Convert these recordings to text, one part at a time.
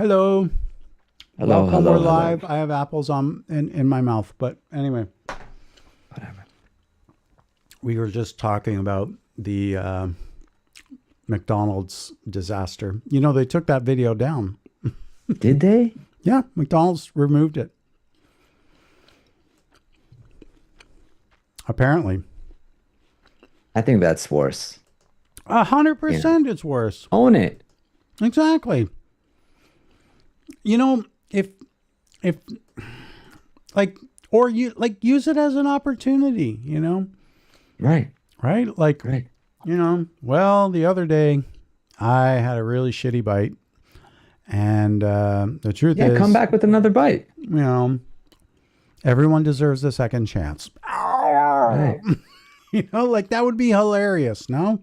Hello. Hello, Welcome. We're hello, hello. live. I have apples on in my mouth. But anyway, Whatever. we were just talking about the McDonald's disaster. You know, they took that video down. Did they? Yeah, McDonald's removed it. Apparently. I think that's worse. 100% it's worse. Own it. Exactly. You know, if like, or you like use it as an opportunity, you know, Right. right? Like, Right. you know, well, the other day I had a really shitty bite. And the truth Yeah, is, come back with another bite. you know, everyone deserves a second chance. Right. You know, like that would be hilarious, no?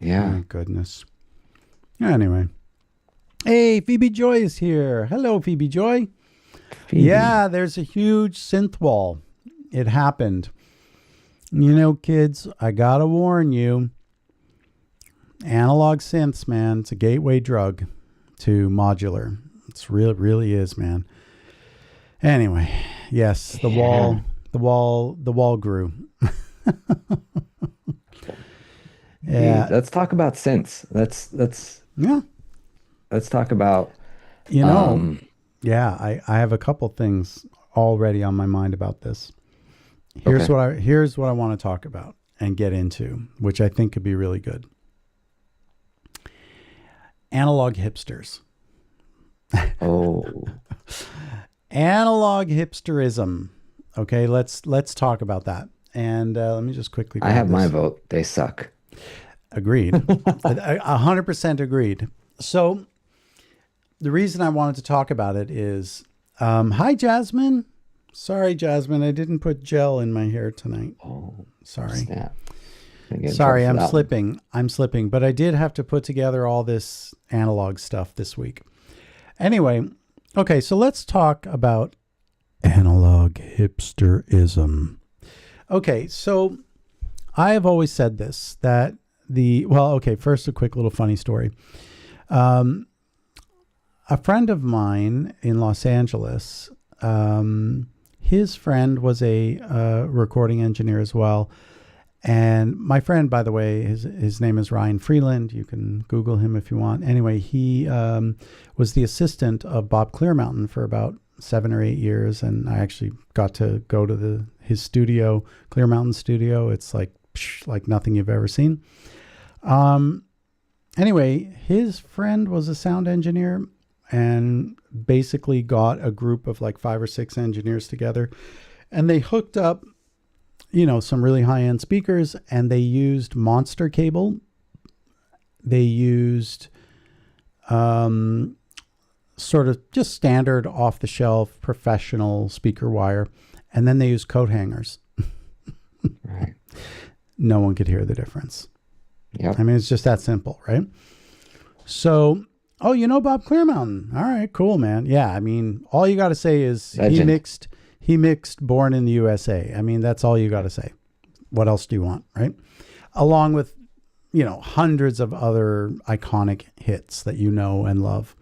Yeah. My goodness. Anyway. Hey, Phoebe Joy is here. Hello, Phoebe Joy. Phoebe. Yeah, there's a huge synth wall. It happened. You know, kids, I gotta warn you. Analog synths, man, it's a gateway drug to modular. It's real, it really is, man. Anyway, yes, the wall grew. Yeah, Let's talk about synths. yeah. Let's talk about You know, um yeah, I have a couple things already on my mind about this. Here's Okay. here's what I want to talk about and get into, which I think could be really good. Analog hipsters. oh Analog hipsterism. Okay, let's talk about that. And let me just quickly I grab have my this. vote. They suck. Agreed. 100% agreed. So the reason I wanted to talk about it is, hi, Jasmine. Sorry, Jasmine, I didn't put gel in my hair tonight. Oh, Sorry. snap. Gonna get in Sorry, trouble I'm for that one. slipping. I'm slipping, but I did have to put together all this analog stuff this week. Anyway, okay, so let's talk about analog hipsterism. Okay, so I have always said this, that first a quick little funny story. A friend of mine in Los Angeles, his friend was a recording engineer as well. And my friend, by the way, his name is Ryan Freeland. You can Google him if you want. Anyway, he was the assistant of Bob Clearmountain for about 7 or 8 years. And I actually got to go to his studio, Clearmountain studio. It's like nothing you've ever seen. Anyway, his friend was a sound engineer and basically got a group of like 5 or 6 engineers together. And they hooked up, you know, some really high-end speakers, and they used monster cable. They used sort of just standard off-the-shelf professional speaker wire, and then they used coat hangers. Right. No one could hear the difference. Yep. I mean, it's just that simple, right? So, oh, you know Bob Clearmountain. All right, cool, man. Yeah, I mean, all you got to say is Legend. he mixed Born in the USA. I mean, that's all you got to say. What else do you want, right? Along with, you know, hundreds of other iconic hits that you know and love.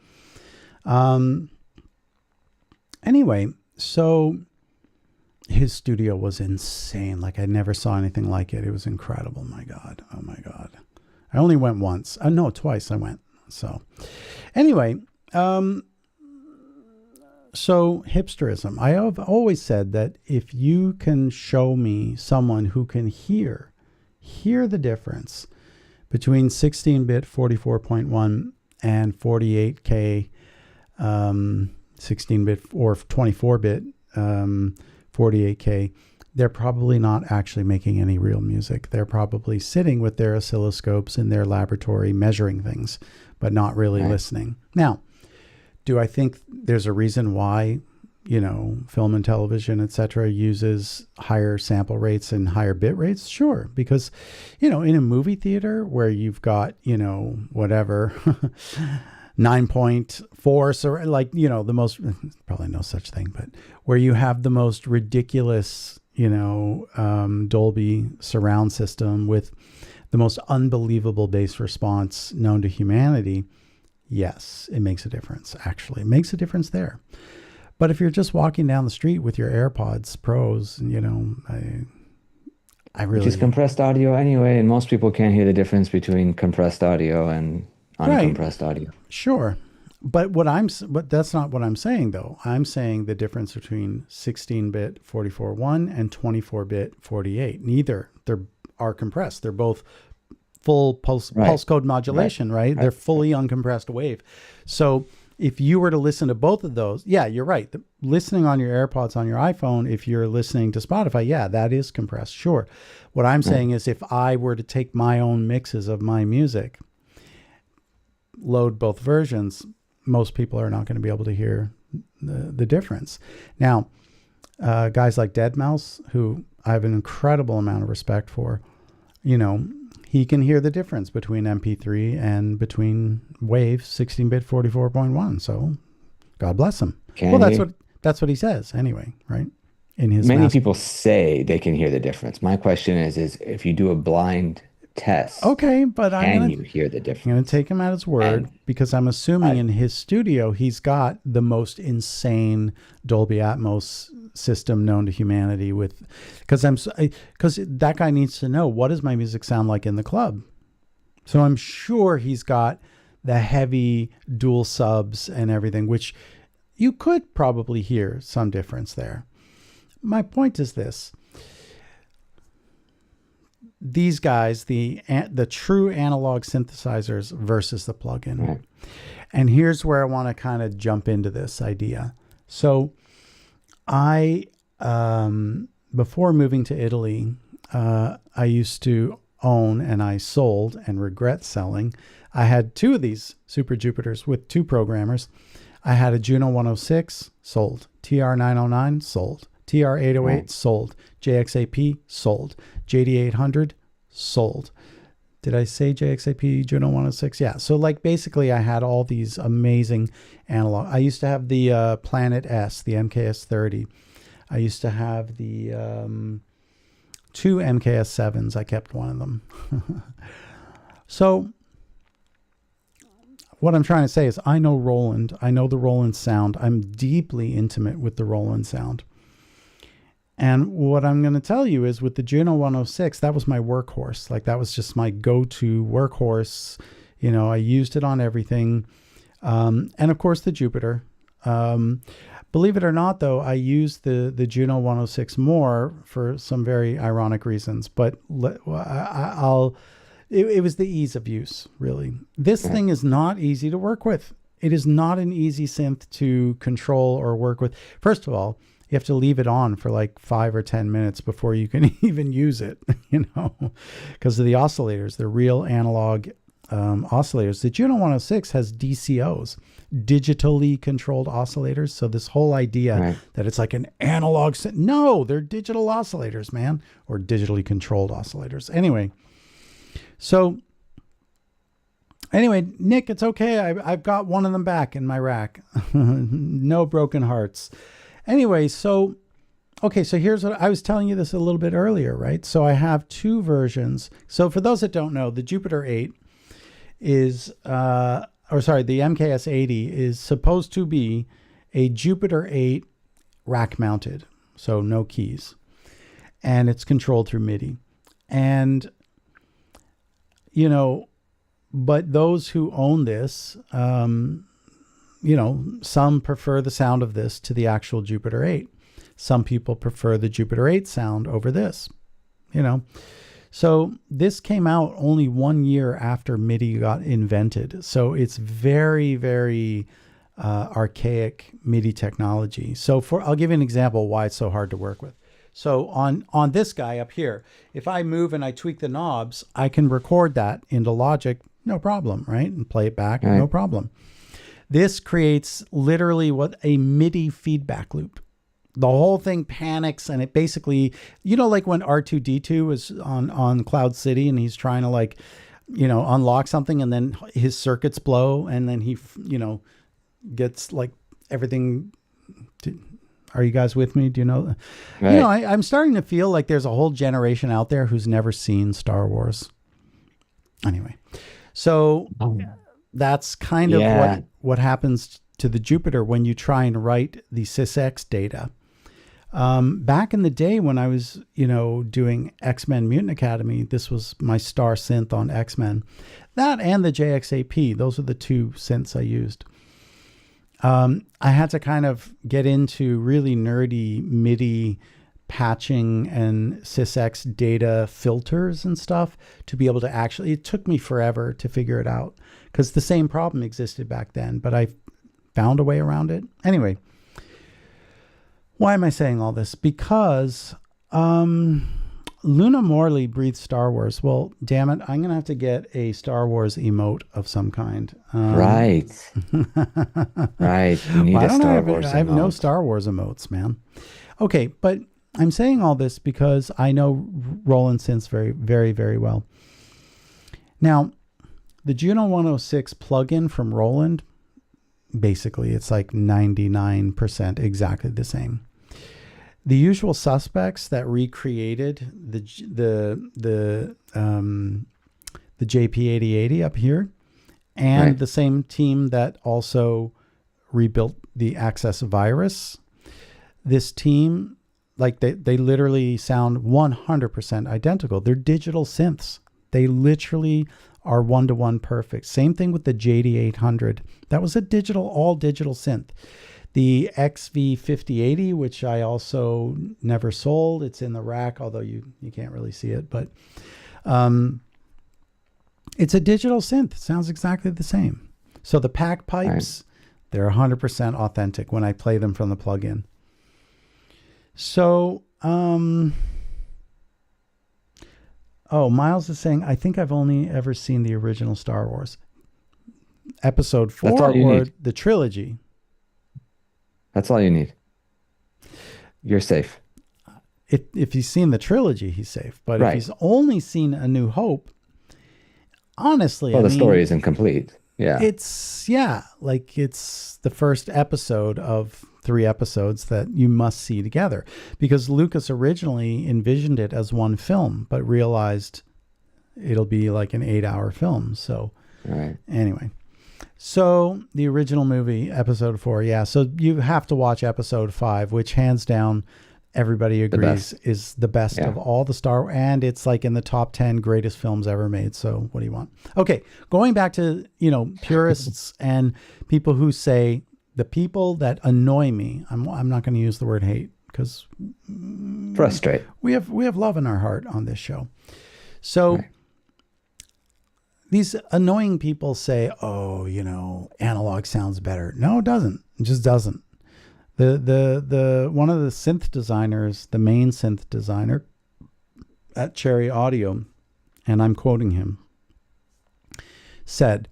Anyway, so his studio was insane. Like I never saw anything like it. It was incredible. My God. Oh my God. I only went once. No, twice I went. So anyway, so hipsterism. I have always said that if you can show me someone who can hear the difference between 16-bit 44.1 and 48K 16-bit or 24-bit 48K, they're probably not actually making any real music. They're probably sitting with their oscilloscopes in their laboratory measuring things, but not really Right. listening. Now, do I think there's a reason why, you know, film and television, etc., uses higher sample rates and higher bit rates? Sure, because, you know, in a movie theater where you've got, you know, whatever 9.4, so like, you know, the most, probably no such thing, but where you have the most ridiculous, you know, Dolby surround system with the most unbelievable bass response known to humanity, Yes, it makes a difference. Actually, it makes a difference there. But if you're just walking down the street with your AirPods Pros, I Which is really, compressed audio anyway, and most people can't hear the difference between compressed audio and right, uncompressed audio. sure. But that's not what I'm saying though. I'm saying the difference between 16-bit 44.1 and 24-bit 48. Neither are compressed. They're both full pulse code modulation, right? They're fully uncompressed wave. So if you were to listen to both of those, yeah, you're right. Listening on your AirPods on your iPhone, if you're listening to Spotify, yeah, that is compressed, sure. What I'm saying is if I were to take my own mixes of my music, load both versions, most people are not going to be able to hear the difference. Now, guys like Deadmau5, who I have an incredible amount of respect for, he can hear the difference between MP3 and between Wave 16-bit 44.1. So God bless him. That's what he says anyway, right? In his Many people say they can hear the difference. My question is if you do a blind test, okay, but can you hear the difference? I'm going to take him at his word because I'm assuming in his studio he's got the most insane Dolby Atmos system known to humanity. Because that guy needs to know, what does my music sound like in the club? So I'm sure he's got the heavy dual subs and everything, which you could probably hear some difference there. My point is this. These guys, the true analog synthesizers versus the plug-in. Right. And here's where I want to kind of jump into this idea. So I, before moving to Italy, I used to own, and I sold and regret selling. I had two of these Super Jupiters with two programmers. I had a Juno 106, sold. TR-909, sold. TR-808, sold. JXAP, sold. JD-800, sold. Did I say JXAP Juno 106? Yeah. So basically I had all these amazing analog. I used to have the Planet S, the MKS-30. I used to have the two MKS-7s. I kept one of them. So what I'm trying to say is I know Roland. I know the Roland sound. I'm deeply intimate with the Roland sound. And what I'm going to tell you is with the Juno 106, that was my workhorse. That was just my go-to workhorse. I used it on everything. And of course the Jupiter. Believe it or not, though, I used the Juno 106 more for some very ironic reasons. But it was the ease of use, really. This thing is not easy to work with. It is not an easy synth to control or work with. First of all, you have to leave it on for 5 or 10 minutes before you can even use it, because of the oscillators, the real analog oscillators. The Juno 106 has DCOs, digitally controlled oscillators. So this whole idea that it's like an analog synth, no, they're digital oscillators, man, or digitally controlled oscillators. Anyway, Nick, it's okay. I've got one of them back in my rack. No broken hearts. Anyway, so here's what I was telling you this a little bit earlier, right? So I have two versions. So for those that don't know, the Jupiter 8 is, the MKS 80 is supposed to be a Jupiter 8 rack mounted. So no keys. And it's controlled through MIDI. And, but those who own this, some prefer the sound of this to the actual Jupiter 8. Some people prefer the Jupiter 8 sound over this, So this came out only 1 year after MIDI got invented. So it's very, very archaic MIDI technology. So I'll give you an example why it's so hard to work with. So on this guy up here, if I move and I tweak the knobs, I can record that into Logic, no problem, right? And play it back, no problem. This creates literally a MIDI feedback loop. The whole thing panics, and it basically, like when R2-D2 was on Cloud City and he's trying to unlock something, and then his circuits blow, and then he, gets everything. Are you guys with me? Do you know? Right. I'm starting to feel like there's a whole generation out there who's never seen Star Wars. Anyway, so That's kind of Yeah. what happens to the Jupiter when you try and write the SysX data. Back in the day when I was, doing X-Men Mutant Academy, this was my star synth on X-Men. That and the JXAP, those are the two synths I used. I had to kind of get into really nerdy MIDI patching and SysX data filters and stuff to be able to actually, it took me forever to figure it out because the same problem existed back then, but I found a way around it. Anyway, why am I saying all this? Because Luna Morley breathed Star Wars. Well, damn it, I'm going to have to get a Star Wars emote of some kind. Right. Right. You need a Star Wars I have no emote. Star Wars emotes, man. Okay, but I'm saying all this because I know Roland synths very, very, very well. Now, the Juno 106 plugin from Roland, basically, it's like 99% exactly the same. The Usual Suspects that recreated the JP8080 up here, and Right. the same team that also rebuilt the Access Virus. This team, like they literally sound 100% identical. They're digital synths. They literally are one-to-one perfect. Same thing with the JD800. That was a all digital synth. The XV5080, which I also never sold. It's in the rack, although you can't really see it. But it's a digital synth. It sounds exactly the same. So the pack pipes, they're 100% authentic when I play them from the plugin. So, Miles is saying, I think I've only ever seen the original Star Wars. Episode 4 That's all you or need. the trilogy? That's all you need. You're safe. If he's seen the trilogy, he's safe. But if Right. he's only seen A New Hope, honestly, Well, I the mean, story isn't complete. Yeah. it's the first episode of 3 episodes that you must see together, because Lucas originally envisioned it as one film, but realized it'll be like an 8-hour film. So Right. anyway, so the original movie, episode 4, yeah. So you have to watch episode 5, which hands down everybody agrees is the best of all the Star Wars, and it's like in the top 10 greatest films ever made. So what do you want? Okay, going back to, purists and people who say, the people that annoy me, I'm not going to use the word hate because Frustrate. we have love in our heart on this show. So these annoying people say, oh, analog sounds better. No, it doesn't. It just doesn't. The one of the synth designers, the main synth designer at Cherry Audio, and I'm quoting him, said,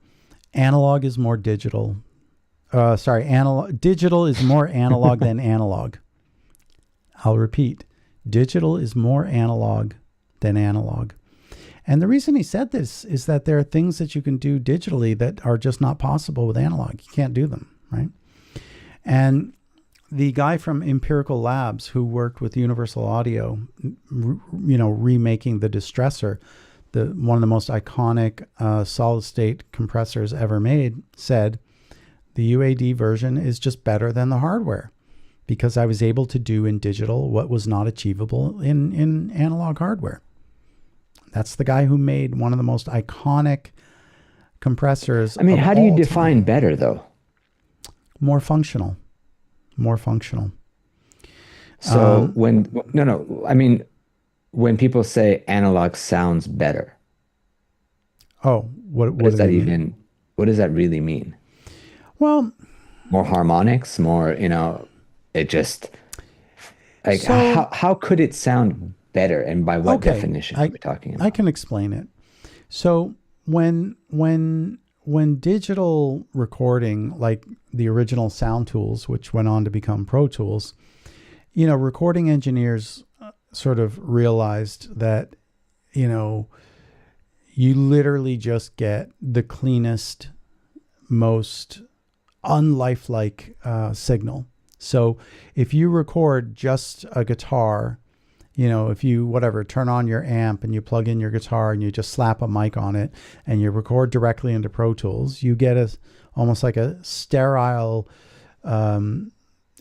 analog is more digital. Digital is more analog than analog. I'll repeat, digital is more analog than analog. And the reason he said this is that there are things that you can do digitally that are just not possible with analog. You can't do them, right? And the guy from Empirical Labs who worked with Universal Audio, remaking the Distressor, one of the most iconic solid state compressors ever made, said the UAD version is just better than the hardware because I was able to do in digital what was not achievable in analog hardware. That's the guy who made one of the most iconic compressors. I mean, of how do you all define time. better, though? More functional. So when people say analog sounds better, what does do that they mean? what does that really mean? Well, More harmonics, more, it just like So- how could it sound better, and by what definition are we talking about? I can explain it. So when digital recording, like the original Sound Tools, which went on to become Pro Tools, recording engineers sort of realized that, you literally just get the cleanest, most unlifelike signal. So if you record just a guitar You know, if you, whatever, turn on your amp and you plug in your guitar and you just slap a mic on it and you record directly into Pro Tools, you get almost like a sterile,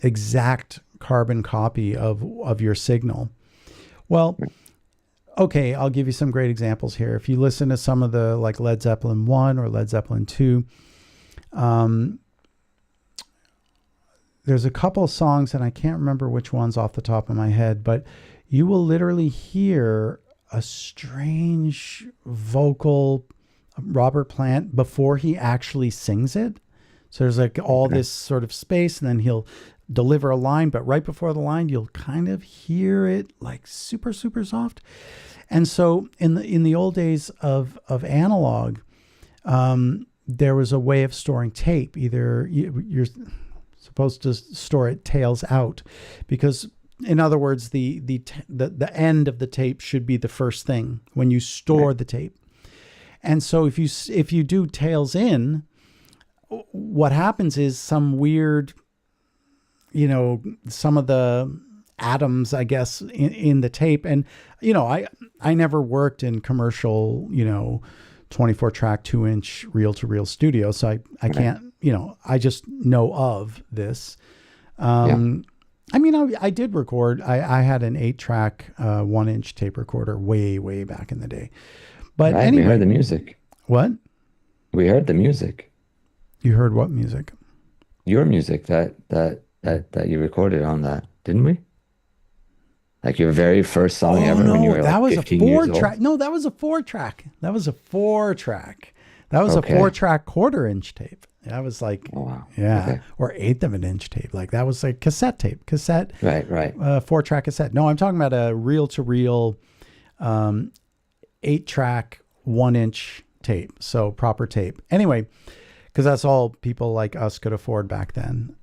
exact carbon copy of your signal. Well, okay, I'll give you some great examples here. If you listen to some of the like Led Zeppelin 1 or Led Zeppelin 2, there's a couple of songs, and I can't remember which ones off the top of my head, but you will literally hear a strange vocal Robert Plant before he actually sings it. So there's like all this sort of space, and then he'll deliver a line, but right before the line, you'll kind of hear it like super, super soft. And so in the old days of analog, there was a way of storing tape. Either you're supposed to store it tails out, because in other words, the end of the tape should be the first thing when you store the tape. And so if you do tails in, what happens is some weird, you know, some of the atoms, I guess, in the tape. And, you know, I never worked in commercial, you know, 24 track, 2-inch reel to reel studio. So I can't, you know, I just know of this. I mean, I did record, I had an 8-track, 1-inch tape recorder way back in the day. But anyway, we heard the music. What? We heard the music. You heard what music? Your music that you recorded on that, didn't we? Like your very first song ever when you were like 15 years old? No, that was a 4-track. That was a 4-track. That was a 4-track 1/4-inch tape. That was like, or 1/8 of an inch tape. Like that was like cassette tape. Right. 4-track cassette. No, I'm talking about a reel to reel 8-track 1-inch tape. So proper tape. Anyway, because that's all people like us could afford back then.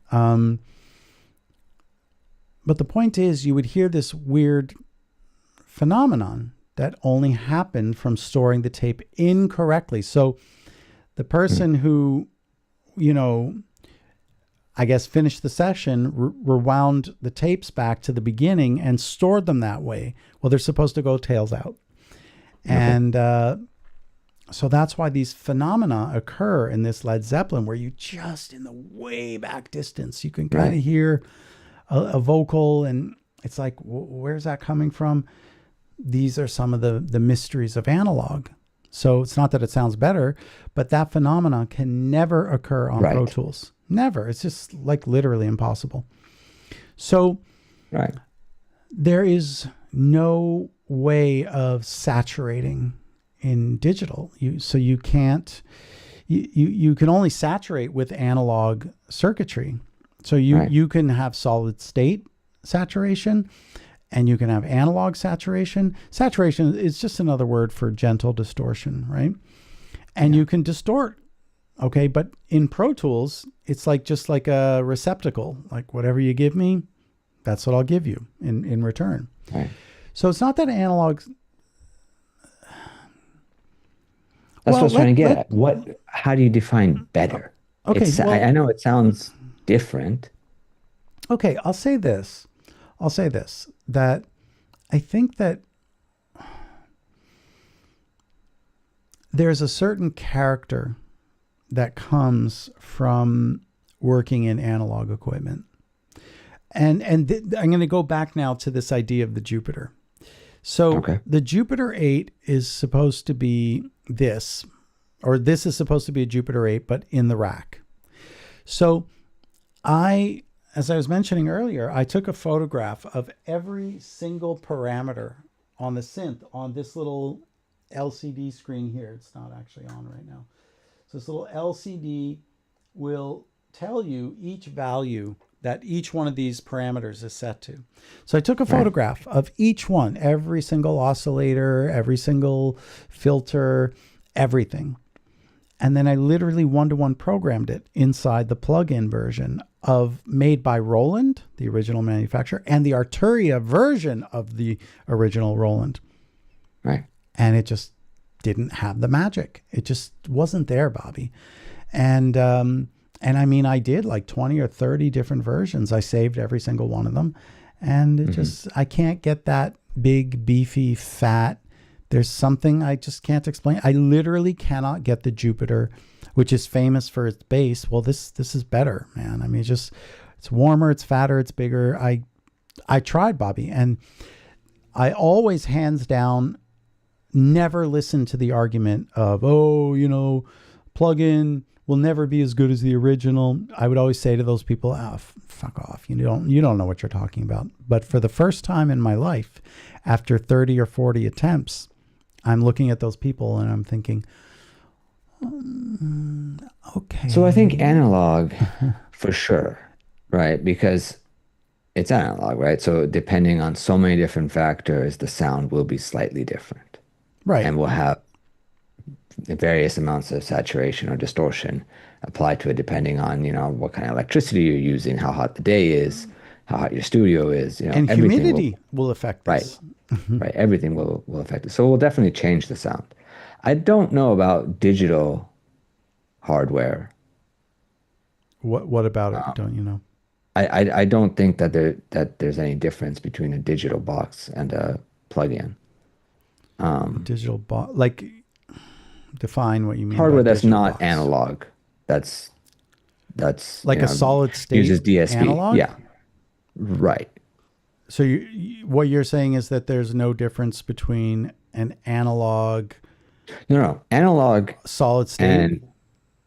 But the point is, you would hear this weird phenomenon that only happened from storing the tape incorrectly. So the person who, you know, I guess finished the session, rewound the tapes back to the beginning and stored them that way. Well, they're supposed to go tails out. And so that's why these phenomena occur in this Led Zeppelin, where you just in the way back distance, you can kind of hear a vocal, and it's like, where's that coming from? These are some of the mysteries of analog. So it's not that it sounds better, but that phenomenon can never occur on Pro Tools. Never. It's just like literally impossible. So there is no way of saturating in digital. You can't, you can only saturate with analog circuitry. So you can have solid state saturation, and you can have analog saturation. Saturation is just another word for gentle distortion, right? And you can distort, okay? But in Pro Tools, it's like just like a receptacle. Like whatever you give me, that's what I'll give you in return. Right. So it's not that analog. That's what I was trying to get at. How do you define better? Okay, I know it sounds different. Okay, I'll say this, that I think that there's a certain character that comes from working in analog equipment. And I'm going to go back now to this idea of the Jupiter. So the Jupiter 8 is supposed to be this is supposed to be a Jupiter 8, but in the rack. So as I was mentioning earlier, I took a photograph of every single parameter on the synth on this little LCD screen here. It's not actually on right now. So this little LCD will tell you each value that each one of these parameters is set to. So I took a photograph of each one, every single oscillator, every single filter, everything. And then I literally one-to-one programmed it inside the plug-in version made by Roland, the original manufacturer, and the Arturia version of the original Roland. Right. And it just didn't have the magic. It just wasn't there, Bobby. And I mean, I did like 20 or 30 different versions. I saved every single one of them. And it just, I can't get that big, beefy, fat. There's something I just can't explain. I literally cannot get the Jupiter, which is famous for its bass. Well, this is better, man. I mean, it's warmer, it's fatter, it's bigger. I tried, Bobby, and I always, hands down, never listen to the argument of, plug-in will never be as good as the original. I would always say to those people, fuck off. You don't know what you're talking about. But for the first time in my life, after 30 or 40 attempts, I'm looking at those people and I'm thinking, okay. So I think analog for sure, right? Because it's analog, right? So depending on so many different factors, the sound will be slightly different. Right. And will have various amounts of saturation or distortion applied to it depending on, what kind of electricity you're using, how hot the day is, how hot your studio is. And humidity will affect this. Right. Everything will affect it. So it will definitely change the sound. I don't know about digital hardware. What about it? Don't you know? I don't think that there's any difference between a digital box and a plug-in. Digital box, like, define what you mean. Hardware by that's not box. analog. That's like a solid state uses DSP. analog. Yeah, right. So what you're saying is that there's no difference between an analog. No, analog solid state. And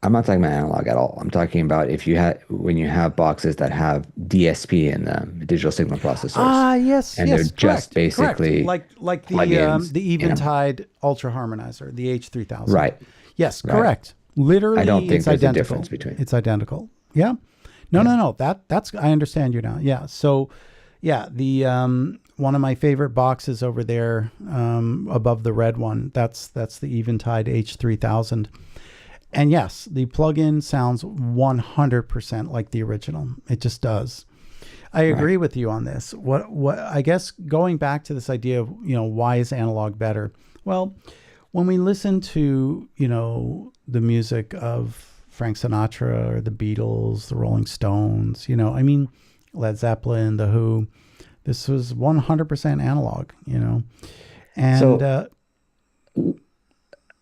I'm not talking about analog at all. I'm talking about when you have boxes that have DSP in them, digital signal processors. Yes, and they're just basically like the Eventide Ultra Harmonizer, the H3000. Right. Yes, correct. Literally, I don't think it's there's identical. a difference between. It's identical. Yeah. No. That's I understand you now. Yeah. So, yeah, the one of my favorite boxes over there, above the red one. That's the Eventide H3000. And yes, the plug-in sounds 100% like the original. It just does. I agree with you on this. What I guess, going back to this idea of, why is analog better? Well, when we listen to, the music of Frank Sinatra or the Beatles, the Rolling Stones, Led Zeppelin, The Who, this was 100% analog, And so,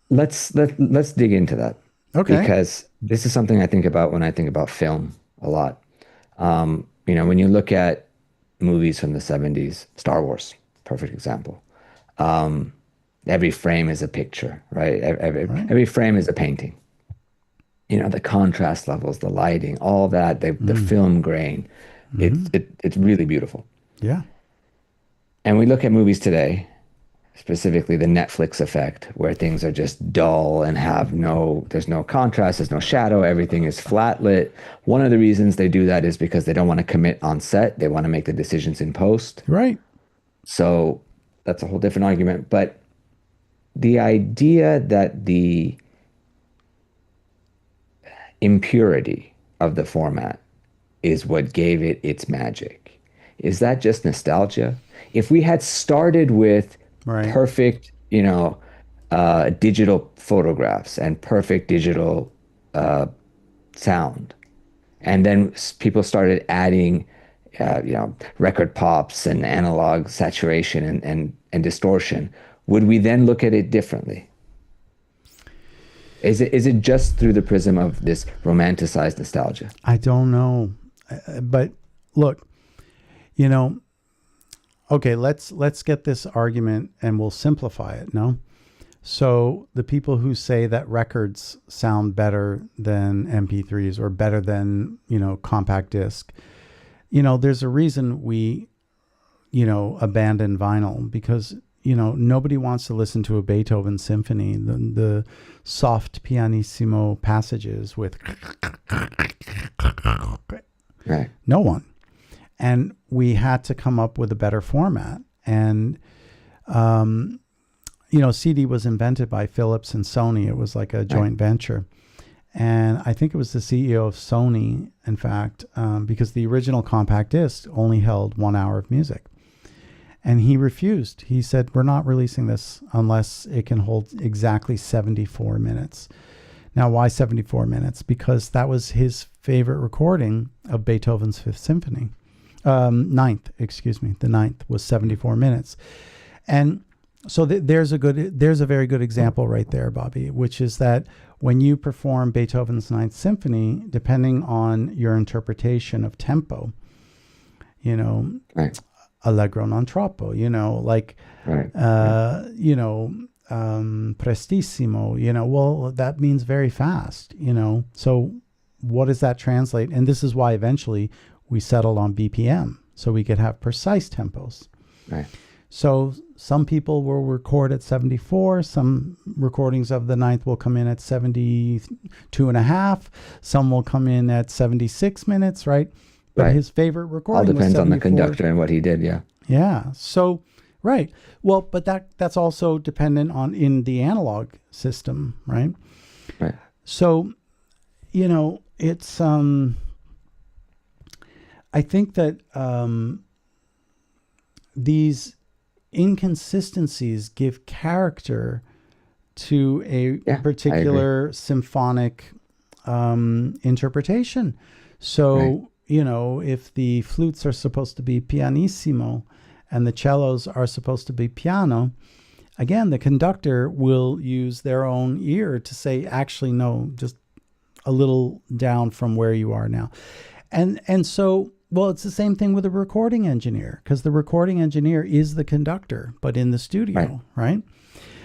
let's dig into that. Okay. Because this is something I think about when I think about film a lot. When you look at movies from the 70s, Star Wars, perfect example. Every frame is a picture, right? Every frame is a painting. The contrast levels, the lighting, all that, the film grain, it's really beautiful. Yeah. And we look at movies today, specifically the Netflix effect, where things are just dull and there's no contrast, there's no shadow, everything is flat lit. One of the reasons they do that is because they don't want to commit on set. They want to make the decisions in post. Right. So that's a whole different argument. But the idea that the impurity of the format is what gave it its magic, is that just nostalgia? If we had started with perfect, digital photographs and perfect digital sound, and then people started adding, record pops and analog saturation and distortion, would we then look at it differently? Is it just through the prism of this romanticized nostalgia? I don't know, but look, okay, let's get this argument and we'll simplify it, no? So the people who say that records sound better than MP3s or better than, compact disc, there's a reason we, abandon vinyl, because, nobody wants to listen to a Beethoven symphony, the soft pianissimo passages with right. No one. And we had to come up with a better format. And, CD was invented by Philips and Sony. It was like a joint venture. And I think it was the CEO of Sony, in fact, because the original compact disc only held 1 hour of music. And he refused. He said, we're not releasing this unless it can hold exactly 74 minutes. Now, why 74 minutes? Because that was his favorite recording of Beethoven's Fifth Symphony. Ninth, excuse me. The ninth was 74 minutes. And so there's a very good example right there, Bobby, which is that when you perform Beethoven's Ninth Symphony, depending on your interpretation of tempo, you know, Right. allegro non troppo, you know, like, Right. you know, prestissimo, you know, well, that means very fast, you know. So what does that translate? And this is why eventually we settled on BPM, so we could have precise tempos. Right. So some people will record at 74. Some recordings of the ninth will come in at 72 and a half. Some will come in at 76 minutes, right? But Right. his favorite All recording was depends on the 74. conductor and what he did. Yeah. Yeah. So, right. Well, but that's also dependent on in the analog system, right? Right. So, you know, it's I think that these inconsistencies give character to a Yeah, I particular symphonic interpretation. So, Right. you know, if the flutes are supposed to be pianissimo and the cellos are supposed to be piano, again, the conductor will use their own ear to say, actually, no, just a little down from where you are now. And so, well, it's the same thing with a recording engineer, because the recording engineer is the conductor, but in the studio, right?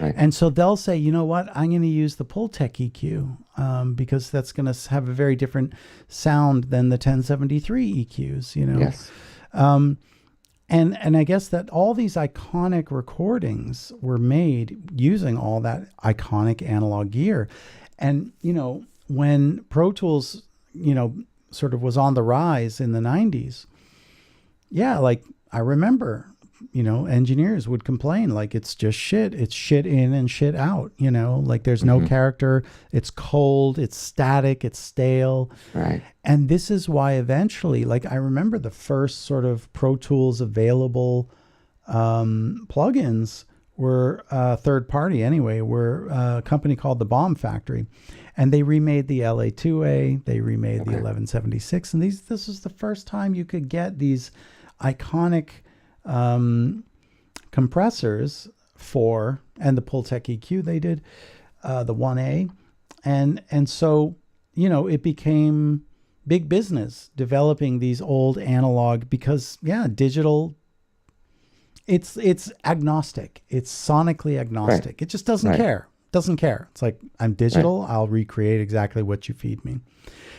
Right. And so they'll say, you know what, I'm going to use the Pultec EQ because that's going to have a very different sound than the 1073 EQs, you know? Yes. And I guess that all these iconic recordings were made using all that iconic analog gear. And, you know, when Pro Tools, you know, sort of was on the rise in the 90s, yeah, like I remember, you know, engineers would complain like it's just shit. It's shit in and shit out, you know, like there's no character. It's cold, it's static, it's stale. Right. And this is why eventually, like I remember the first sort of Pro Tools available plugins were third party anyway, were a company called the Bomb Factory. And they remade the LA2A, they remade the 1176. And this was the first time you could get these iconic compressors for, and the Pultec EQ they did, the 1A. And so, you know, it became big business developing these old analog because, yeah, digital, it's agnostic. It's sonically agnostic. Right. It just doesn't care. Doesn't care. It's like, I'm digital. Right. I'll recreate exactly what you feed me.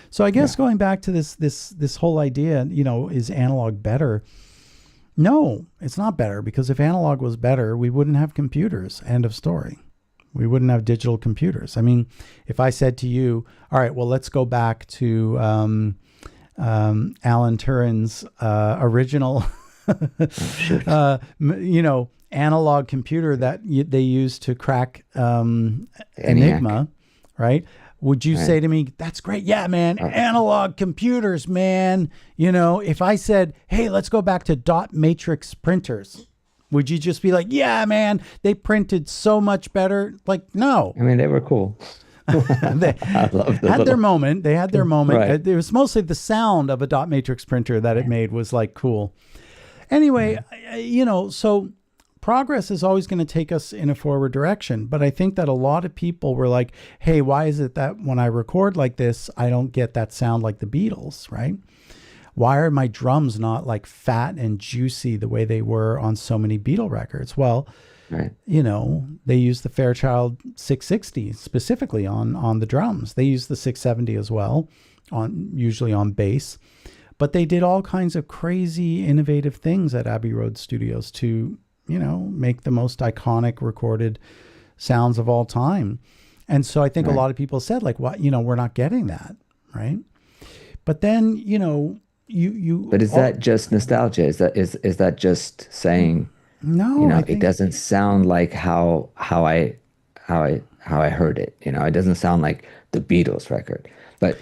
So I guess going back to this whole idea, you know, is analog better? No, it's not better, because if analog was better, we wouldn't have computers. End of story. We wouldn't have digital computers. I mean, if I said to you, all right, well, let's go back to Alan Turing's original, you know, analog computer that they used to crack Enigma, right? Would you say to me, that's great? Yeah, man, analog computers, man. You know, if I said, hey, let's go back to dot matrix printers, would you just be like, yeah, man, they printed so much better? Like, no. I mean, they were cool. They had their moment. They had their moment. Right. It was mostly the sound of a dot matrix printer that it made was like cool. Anyway, you know, so progress is always going to take us in a forward direction. But I think that a lot of people were like, hey, why is it that when I record like this, I don't get that sound like the Beatles, right? Why are my drums not like fat and juicy the way they were on so many Beatle records? Well, you know, they use the Fairchild 660 specifically on the drums. They use the 670 as well, usually on bass. But they did all kinds of crazy, innovative things at Abbey Road Studios to, you know, make the most iconic recorded sounds of all time. And so I think a lot of people said, like, what, you know, we're not getting that, right? But then, you know, But is that just nostalgia? Is that just saying, no, you know, it doesn't sound like how I heard it. You know, it doesn't sound like the Beatles record. But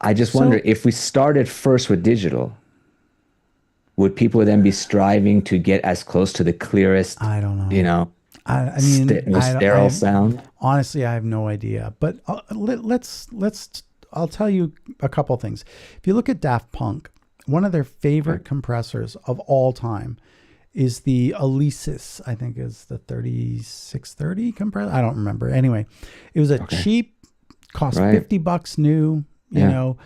I just wonder, if we started first with digital, would people then be striving to get as close to the clearest, I don't know, you know, I mean, most sterile sound? Honestly, I have no idea. But I'll tell you a couple things. If you look at Daft Punk, one of their favorite Okay. compressors of all time is the Alesis, I think is the 3630 compressor. I don't remember. Anyway, it was a Okay. cheap, cost Right. $50 new, you Yeah. know.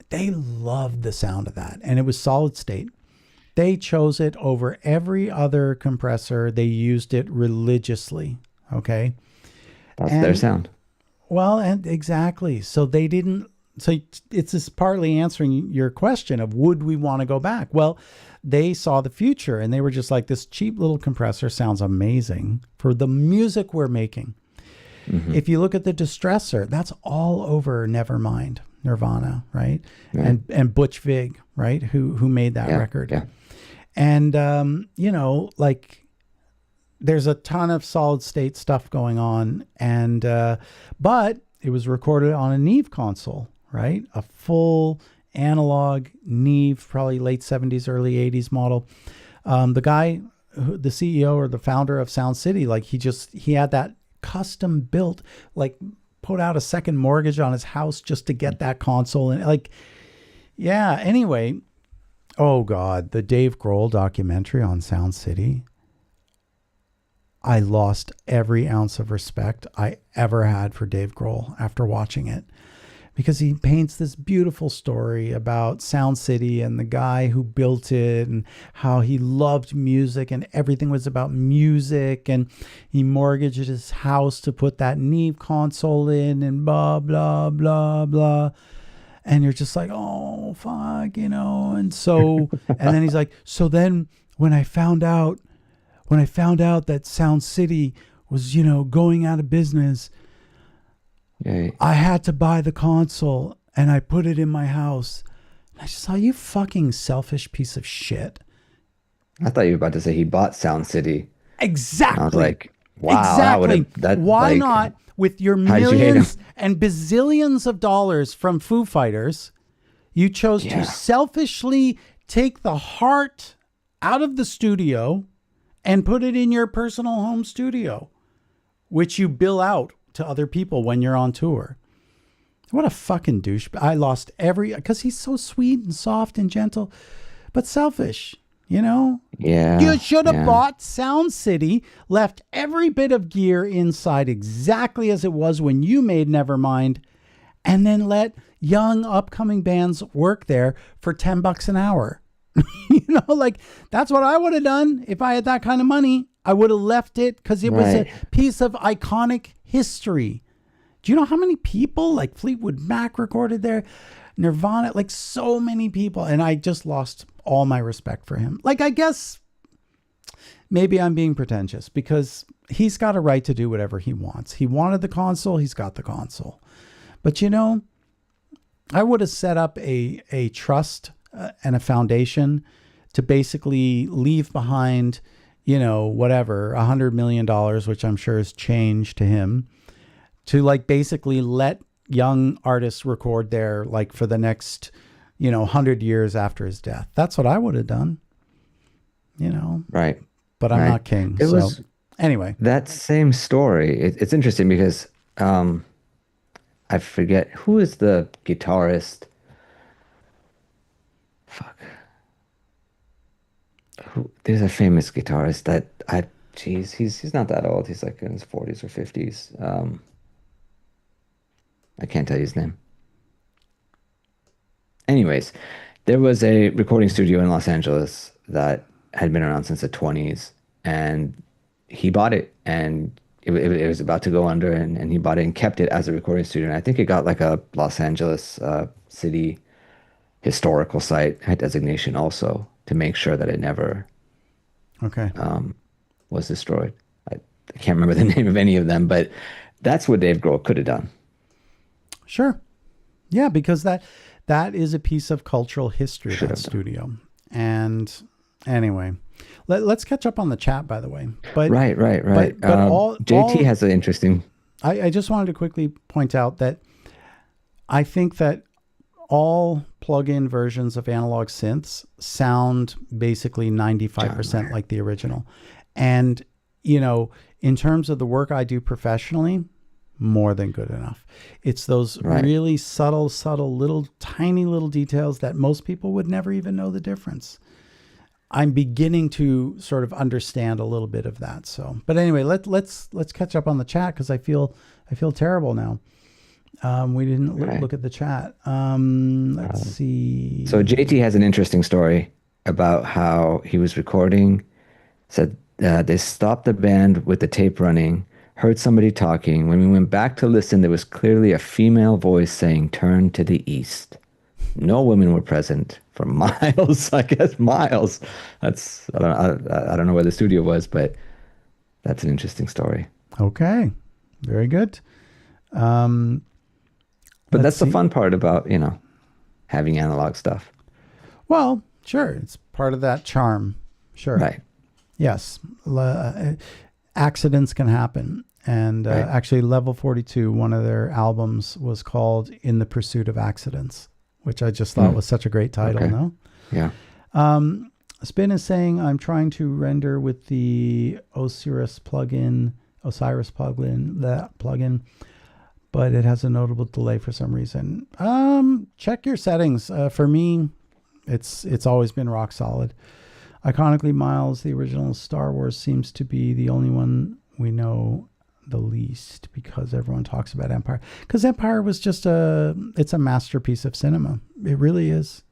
They loved the sound of that, and it was solid state. They chose it over every other compressor. They used it religiously. Okay. That's their And sound. well, and exactly. So they didn't. So it's just partly answering your question of would we want to go back? Well, they saw the future and they were just like, this cheap little compressor sounds amazing for the music we're making. Hmm. If you look at the Distressor, that's all over Nevermind, Nirvana, right? Right. And Butch Vig, right? Who made that Yeah. record. Yeah. And you know, like there's a ton of solid state stuff going on, and but it was recorded on a Neve console, right? A full analog Neve, probably late 70s, early 80s model. The guy, the CEO or the founder of Sound City, like he had that custom built, like put out a second mortgage on his house just to get that console. And like, yeah, anyway, oh God, the Dave Grohl documentary on Sound City. I lost every ounce of respect I ever had for Dave Grohl after watching it, because he paints this beautiful story about Sound City and the guy who built it and how he loved music and everything was about music, and he mortgaged his house to put that Neve console in and blah, blah, blah, blah. And you're just like, oh, fuck, you know? And so, and then he's like, so then when I found out that Sound City was, you know, going out of business, Yeah. I had to buy the console and I put it in my house. And I just thought, you fucking selfish piece of shit. I thought you were about to say he bought Sound City. Exactly. I was like, wow, Exactly. that Why like, not, with your how did you hate him? millions and bazillions of dollars from Foo Fighters, you chose Yeah. to selfishly take the heart out of the studio and put it in your personal home studio, which you bill out to other people when you're on tour. What a fucking douche. I lost because he's so sweet and soft and gentle, but selfish, you know? Yeah. You should have yeah. bought Sound City, left every bit of gear inside exactly as it was when you made Nevermind, and then let young upcoming bands work there for $10 an hour. You know, like that's what I would have done if I had that kind of money. I would have left it because it was a Right. piece of iconic history. Do you know how many people like Fleetwood Mac recorded there? Nirvana, like so many people. And I just lost all my respect for him. Like, I guess maybe I'm being pretentious because he's got a right to do whatever he wants. He wanted the console. He's got the console. But, you know, I would have set up a trust and a foundation to basically leave behind, you know, whatever, $100 million, which I'm sure is change to him, to like basically let young artists record there like for the next, you know, 100 years after his death. That's what I would have done, you know, Right. but I'm Right. not king. It So was anyway, that same story. It's interesting because I forget who is the guitarist. Fuck. There's a famous guitarist geez, he's not that old. He's like in his 40s or 50s. I can't tell you his name. Anyways, there was a recording studio in Los Angeles that had been around since the 20s, and he bought it, and it was about to go under, and he bought it and kept it as a recording studio. And I think it got like a Los Angeles city historical site designation also to make sure that it never okay. was destroyed. I can't remember the name of any of them, but that's what Dave Grohl could have done. Sure. Yeah, because that is a piece of cultural history, Should that have done. studio. And anyway, let's catch up on the chat, by the way. But Right. but JT has an interesting. I just wanted to quickly point out that I think that all plug-in versions of analog synths sound basically 95% like the original. And, you know, in terms of the work I do professionally, more than good enough. It's those really subtle, little, tiny little details that most people would never even know the difference. I'm beginning to sort of understand a little bit of that. So, but anyway, let's catch up on the chat, because I feel terrible now. We didn't look at the chat. Let's see. So JT has an interesting story about how he was recording. Said they stopped the band with the tape running, heard somebody talking. When we went back to listen, there was clearly a female voice saying, "Turn to the east." No women were present for miles, I guess miles. I don't know where the studio was, but that's an interesting story. Okay. Very good. But that's the fun part about, having analog stuff. Well, sure. It's part of that charm. Sure. Right. Yes. Accidents can happen. And actually, Level 42, one of their albums was called In the Pursuit of Accidents, which I just thought was such a great title, no? Yeah. Spin is saying, I'm trying to render with the Osiris plugin, but it has a notable delay for some reason. Check your settings. For me, it's always been rock solid. Iconically, Miles, the original Star Wars, seems to be the only one we know the least, because everyone talks about Empire. Because Empire was just it's a masterpiece of cinema. It really is.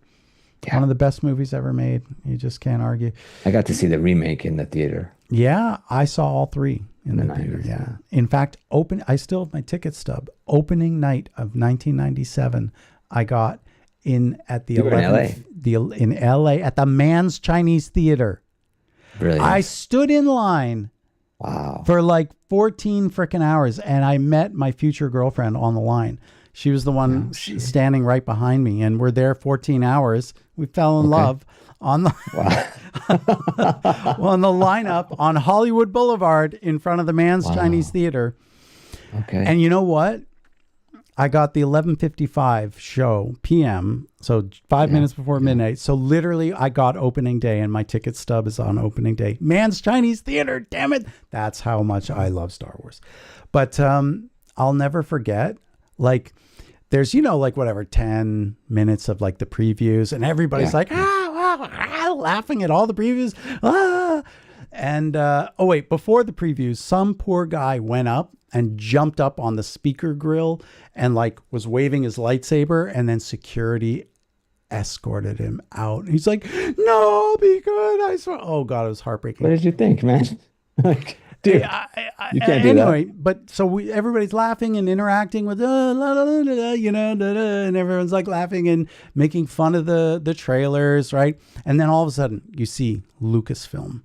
Yeah. One of the best movies ever made. You just can't argue. I got to see the remake in the theater. Yeah, I saw all three in the theater. 90s, yeah. In fact, I still have my ticket stub. Opening night of 1997, I got in at the 11th, in LA at the Mann's Chinese Theater. Brilliant. I stood in line. Wow. For like 14 freaking hours, and I met my future girlfriend on the line. She was the one standing right behind me, and we're there 14 hours. We fell in love on the on the lineup on Hollywood Boulevard in front of the Mann's Chinese Theater. Okay. And you know what? I got the 11:55 show PM, so 5 minutes before midnight. So literally, I got opening day, and my ticket stub is on opening day. Mann's Chinese Theater, damn it! That's how much I love Star Wars. But I'll never forget. Like, there's 10 minutes of like the previews, and everybody's like laughing at all the previews. And before the previews, some poor guy went up and jumped up on the speaker grill and like was waving his lightsaber, and then security escorted him out. And he's like, "No, be good, I swear." Oh God, it was heartbreaking. What did you think, man? Like, dude, you can't do anyway, that. But so everybody's laughing and interacting with and everyone's like laughing and making fun of the trailers, right? And then all of a sudden you see Lucasfilm.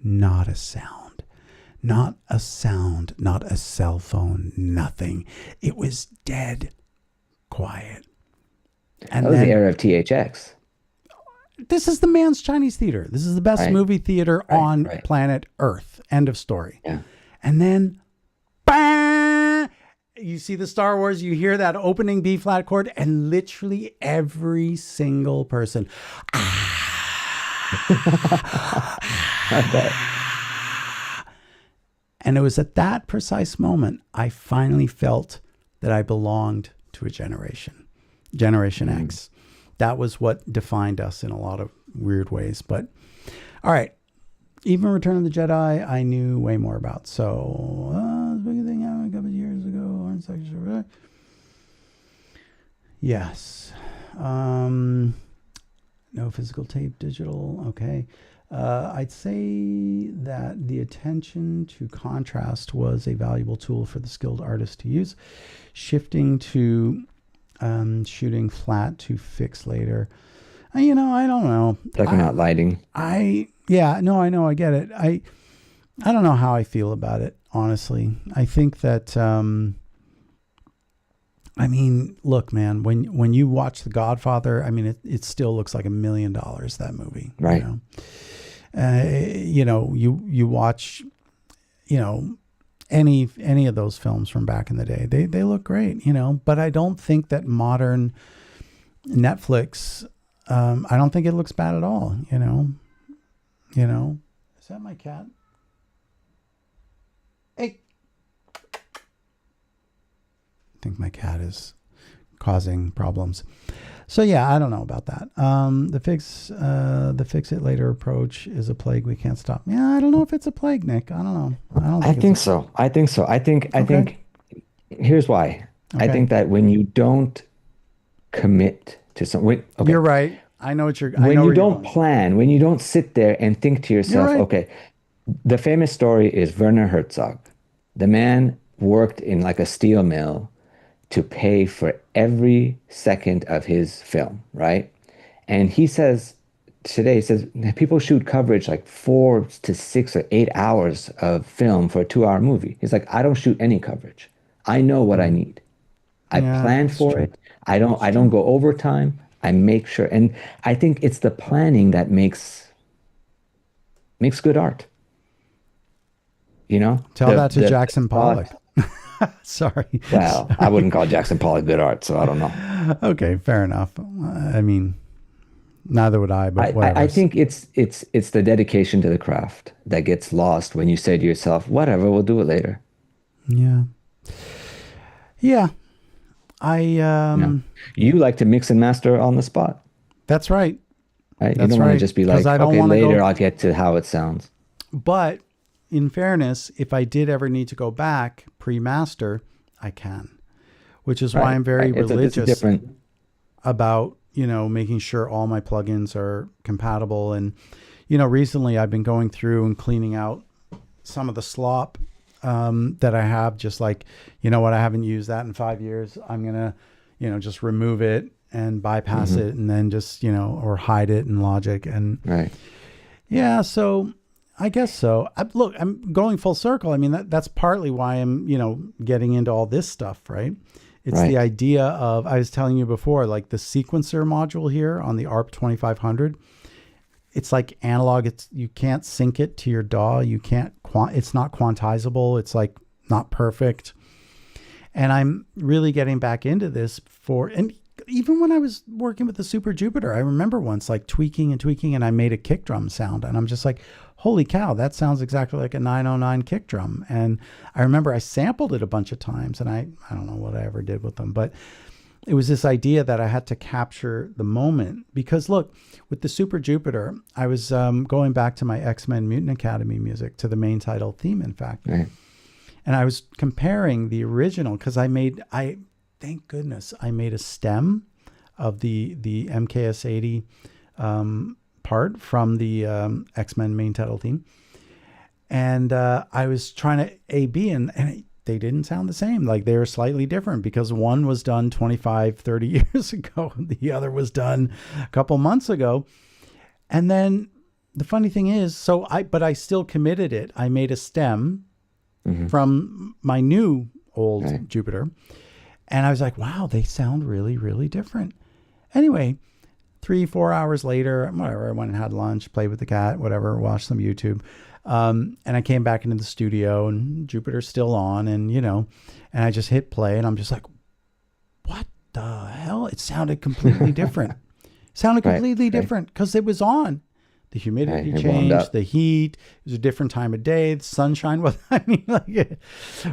Not a sound. Not a sound, not a cell phone, nothing. It was dead quiet. And that was the era of THX. This is the Mann's Chinese Theater. This is the best movie theater on planet Earth. End of story. Yeah. And then, bang, you see the Star Wars, you hear that opening B flat chord, and literally every single person. I bet. And it was at that precise moment I finally felt that I belonged to a generation, Generation X. That was what defined us in a lot of weird ways. But all right, even Return of the Jedi, I knew way more about. So, this big thing happened a couple of years ago. Yes. No physical tape, digital. Okay. I'd say that the attention to contrast was a valuable tool for the skilled artist to use. Shifting to shooting flat to fix later. I don't know. Talking about lighting. I know, I get it. I don't know how I feel about it, honestly. I think that, look, man, when you watch The Godfather, it still looks like $1 million, that movie. Right. You watch, any of those films from back in the day, they look great, but I don't think that modern Netflix, I don't think it looks bad at all, Is that my cat? Hey, think my cat is causing problems. So yeah, I don't know about that. The fix it later approach is a plague we can't stop. Yeah, I don't know if it's a plague, Nick. I don't know. I don't I think think it's so. I think so. I okay. think here's why. I Okay. think that when you don't commit to something, okay, You're right. I when know you where you're don't going. plan, when you don't sit there and think to You're yourself, right. okay, the famous story is Werner Herzog. The man worked in like a steel mill to pay for every second of his film, right? And he says today, he says people shoot coverage like 4 to 6 or 8 hours of film for a 2 hour movie. He's like, I don't shoot any coverage. I know what I Mhm. need. I Yeah, plan it's for true. it. I don't It's I don't true. go overtime. I make sure. And I think it's the planning that makes good art. You know? Tell The that to the Jackson thought, Pollock. Sorry. well, I Sorry. wouldn't call Jackson Pollock good art, so I don't know. Okay, fair enough. I mean, neither would I, but I whatever. think it's the dedication to the craft that gets lost when you say to yourself, whatever, we'll do it later. Yeah. Yeah. I You know, you like to mix and master on the spot, That's right. right? You That's don't want to right. just be Because I like, don't okay, want to later go. I'll get to how it sounds. But in fairness, if I did ever need to go back pre-master, I can. Which is why Right, I'm very right. It's a religious different, about, making sure all my plugins are compatible. And, recently I've been going through and cleaning out some of the slop that I have, just like, what, I haven't used that in 5 years. I'm going to, just remove it and bypass hmm it and then just, or hide it in Logic. And right, yeah, so I guess so. Look, I'm going full circle. I mean, that's partly why I'm, getting into all this stuff, right? It's the right. idea of, I was telling you before, like the sequencer module here on the ARP 2500. It's like analog. You can't sync it to your DAW. You can't, it's not quantizable. It's like not perfect. And I'm really getting back into this and even when I was working with the Super Jupiter, I remember once like tweaking and I made a kick drum sound. And I'm just like, holy cow, that sounds exactly like a 909 kick drum. And I remember I sampled it a bunch of times, and I don't know what I ever did with them, but it was this idea that I had to capture the moment. Because look, with the Super Jupiter, I was going back to my X-Men Mutant Academy music, to the main title theme, in fact. Right. And I was comparing the original, because thank goodness, I made a stem of the MKS80 part from the X-Men main title theme. And I was trying to A-B, and they didn't sound the same. Like, they were slightly different, because one was done 25, 30 years ago. The other was done a couple months ago. And then the funny thing is, but I still committed it. I made a stem from my new old Right. Jupiter. And I was like, wow, they sound really, really different. Anyway, 3-4 hours later, whatever, I went and had lunch, played with the cat, whatever, watched some YouTube. And I came back into the studio, and Jupiter's still on, and, and I just hit play, and I'm just like, what the hell? It sounded completely different. Right, right, Different, because it was on. The right. humidity It warmed changed, up. the heat. It was a different time of day. The sunshine was. I mean, like,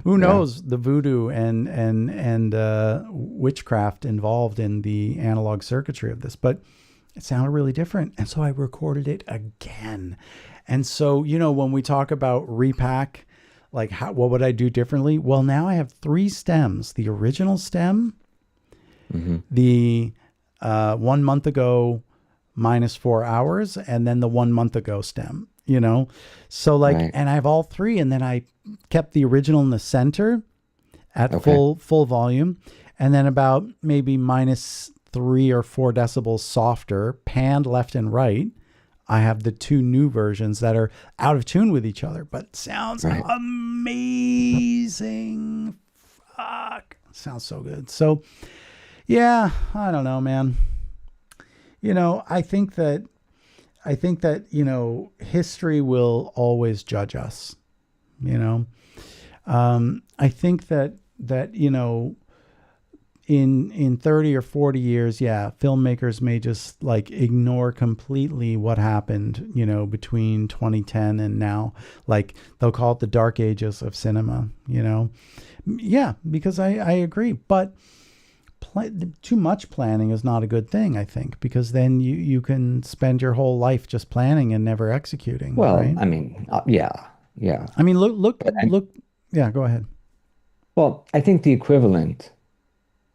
who Yeah. knows the voodoo and witchcraft involved in the analog circuitry of this? But it sounded really different, and so I recorded it again. And so, when we talk about repack, like what would I do differently? Well, now I have 3 stems: the original stem, hmm the 1 month ago minus 4 hours, and then the 1 month ago stem, so like, Right. and I have all 3, and then I kept the original in the center at Okay. full volume, and then about maybe minus 3 or 4 decibels softer, panned left and right. I have the 2 new versions that are out of tune with each other, but sounds Right. amazing. Fuck, sounds so good. So yeah, I don't know, man. I think that, history will always judge us, I think that, in 30 or 40 years, yeah, filmmakers may just like ignore completely what happened, between 2010 and now. Like they'll call it the dark ages of cinema. Yeah, because I agree. But too much planning is not a good thing, I think, because then you can spend your whole life just planning and never executing, Well, right? I mean, yeah, yeah. I mean, But look. Yeah, go ahead. well, I think the equivalent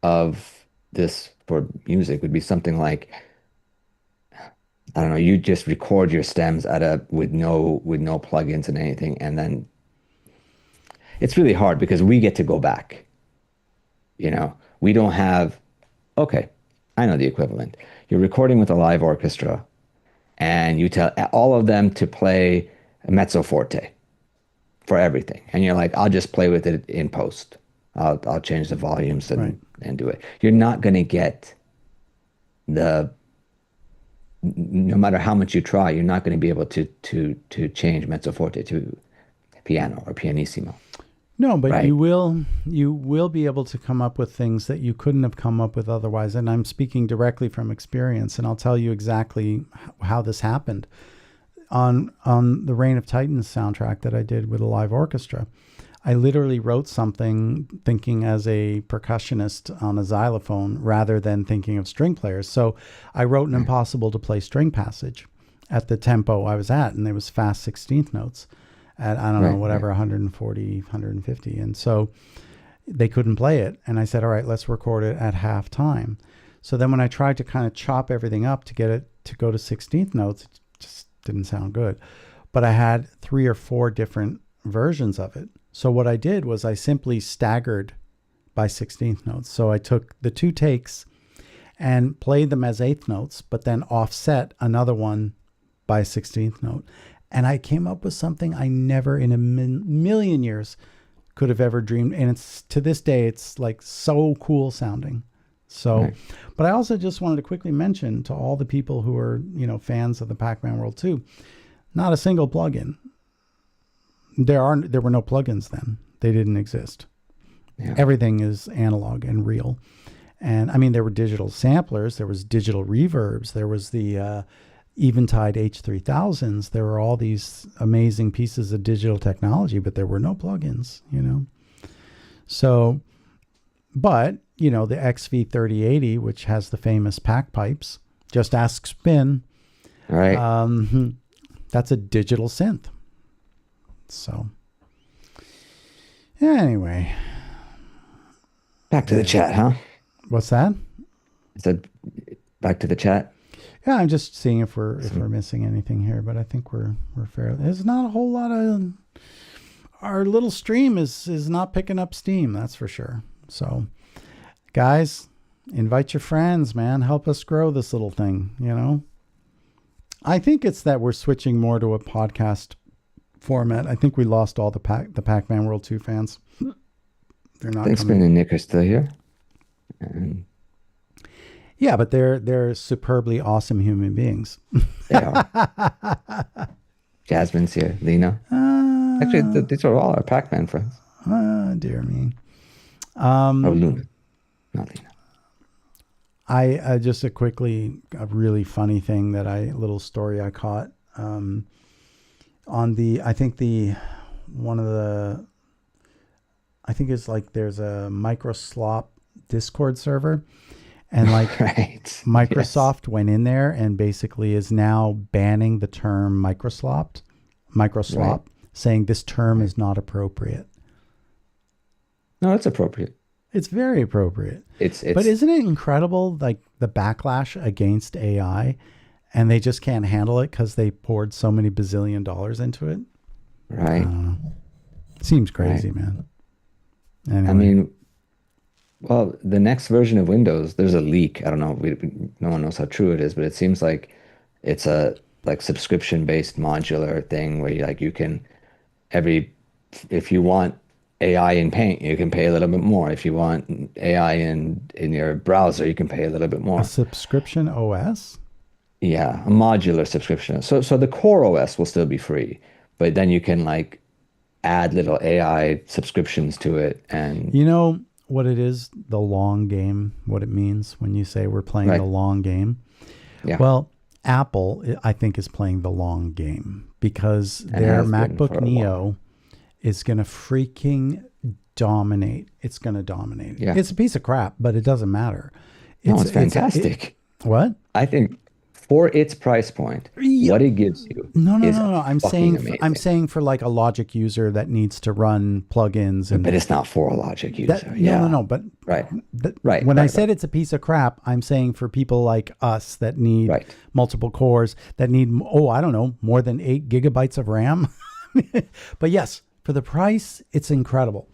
of this for music would be something like, I don't know, you just record your stems at a with no plugins and anything, and then it's really hard because we get to go back. We don't have, okay, I know the equivalent. You're recording with a live orchestra and you tell all of them to play a mezzo forte for everything. And you're like, I'll just play with it in post. I'll change the volumes Right. and do it. You're not going to get the, no matter how much you try, you're not going to be able to change mezzo forte to piano or pianissimo, No, but right? you will be able to come up with things that you couldn't have come up with otherwise. And I'm speaking directly from experience, and I'll tell you exactly how this happened on the Reign of Titans soundtrack that I did with a live orchestra. I literally wrote something thinking as a percussionist on a xylophone rather than thinking of string players. So I wrote an impossible to play string passage at the tempo I was at, and it was fast 16th notes at, I don't know, Right, right. whatever, 140, 150. And so they couldn't play it. And I said, all right, let's record it at half time. So then when I tried to kind of chop everything up to get it to go to 16th notes, it just didn't sound good. But I had 3 or 4 different versions of it. So what I did was I simply staggered by 16th notes. So I took the 2 takes and played them as 8th notes, but then offset another one by 16th note. And I came up with something I never in a million years could have ever dreamed. And it's to this day, it's like so cool sounding. So, Right. but I also just wanted to quickly mention to all the people who are, fans of the Pac-Man World 2, not a single plugin. There were no plugins then. They didn't exist. Yeah. Everything is analog and real. And I mean, there were digital samplers, there was digital reverbs, there was the Eventide H3000s. There were all these amazing pieces of digital technology, but there were no plugins. So, but, the XV3080, which has the famous pack pipes, just ask Spin, Right. that's a digital synth. So, anyway, Back to the chat, huh? what's that? I said back to the chat. Yeah, I'm just seeing if we're missing anything here, but I think we're fair. There's not a whole lot of our little stream is not picking up steam, that's for sure. So, guys, invite your friends, man. Help us grow this little thing. I think it's that we're switching more to a podcast format. I think we lost all the Pac-Man World 2 fans. They're not Thanks, coming. Ben and Nick are still here. And Yeah, but they're superbly awesome human beings. they are. Jasmine's here. Lena. Actually, these are all our Pac-Man friends. Dear me. Oh, Luna. Not Lena. I just a really funny thing little story I caught on I think it's like there's a Microslop Discord server, and like Right. Microsoft went in there and basically is now banning the term Microslop, Right. saying this term is not appropriate. No, it's appropriate. It's very appropriate. It's But isn't it incredible, like the backlash against AI, and they just can't handle it because they poured so many bazillion dollars into it? right. Seems crazy, Right. man. Anyway, I mean, well, the next version of Windows, there's a leak. I don't know. No one knows how true it is, but it seems like it's a like subscription-based modular thing where you can if you want AI in Paint, you can pay a little bit more. If you want AI in your browser, you can pay a little bit a more. subscription OS? Yeah, a modular subscription. So the core OS will still be free, but then you can like add little AI subscriptions to it and what it is, the long game, what it means when you say we're playing Right. the long game? Yeah. Well, Apple, I think, is playing the long game because And their has been MacBook for a while. Neo is going to freaking dominate. It's going to dominate. Yeah. It's a piece of crap, but it doesn't matter. No, it's fantastic. What? I think for its price point, Yeah. what it gives you No. is I'm fucking I'm amazing. saying for like a Logic user that needs to run plugins and But it's not for a Logic user. that, Yeah. no. But Right. When Right, I right, said it's a piece of crap, I'm saying for people like us that need Right. multiple cores, that need, I don't know, more than 8 GB of RAM. But yes, for the price, it's incredible.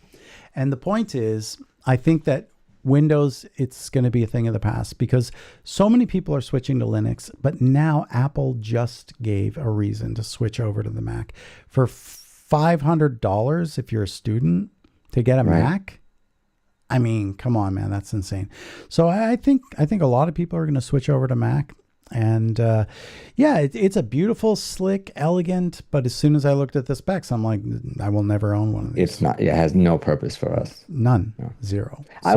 And the point is, I think that Windows, it's going to be a thing of the past because so many people are switching to Linux, but now Apple just gave a reason to switch over to the Mac. For $500, if you're a student, to get a Right. Mac, I mean, come on, man, that's insane. So I think a lot of people are going to switch over to Mac. And yeah, it's a beautiful, slick, elegant, but as soon as I looked at the specs, I'm like, I will never own one of these. It's not. It has no purpose for us. None. Zero. I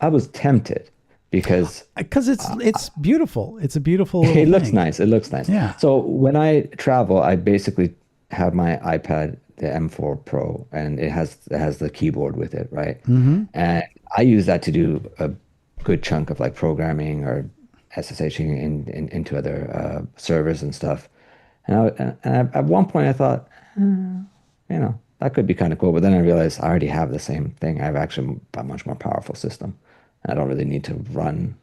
was tempted because Because it's beautiful. It's a beautiful little it looks thing. nice. It looks nice. Yeah. So when I travel, I basically have my iPad, the M4 Pro, and it has the keyboard with it, right? Mm-hmm. And I use that to do a good chunk of like programming or SSHing into other servers and stuff. And at one point I thought, that could be kind of cool. But then I realized I already have the same thing. I have actually a much more powerful system. And I don't really need to run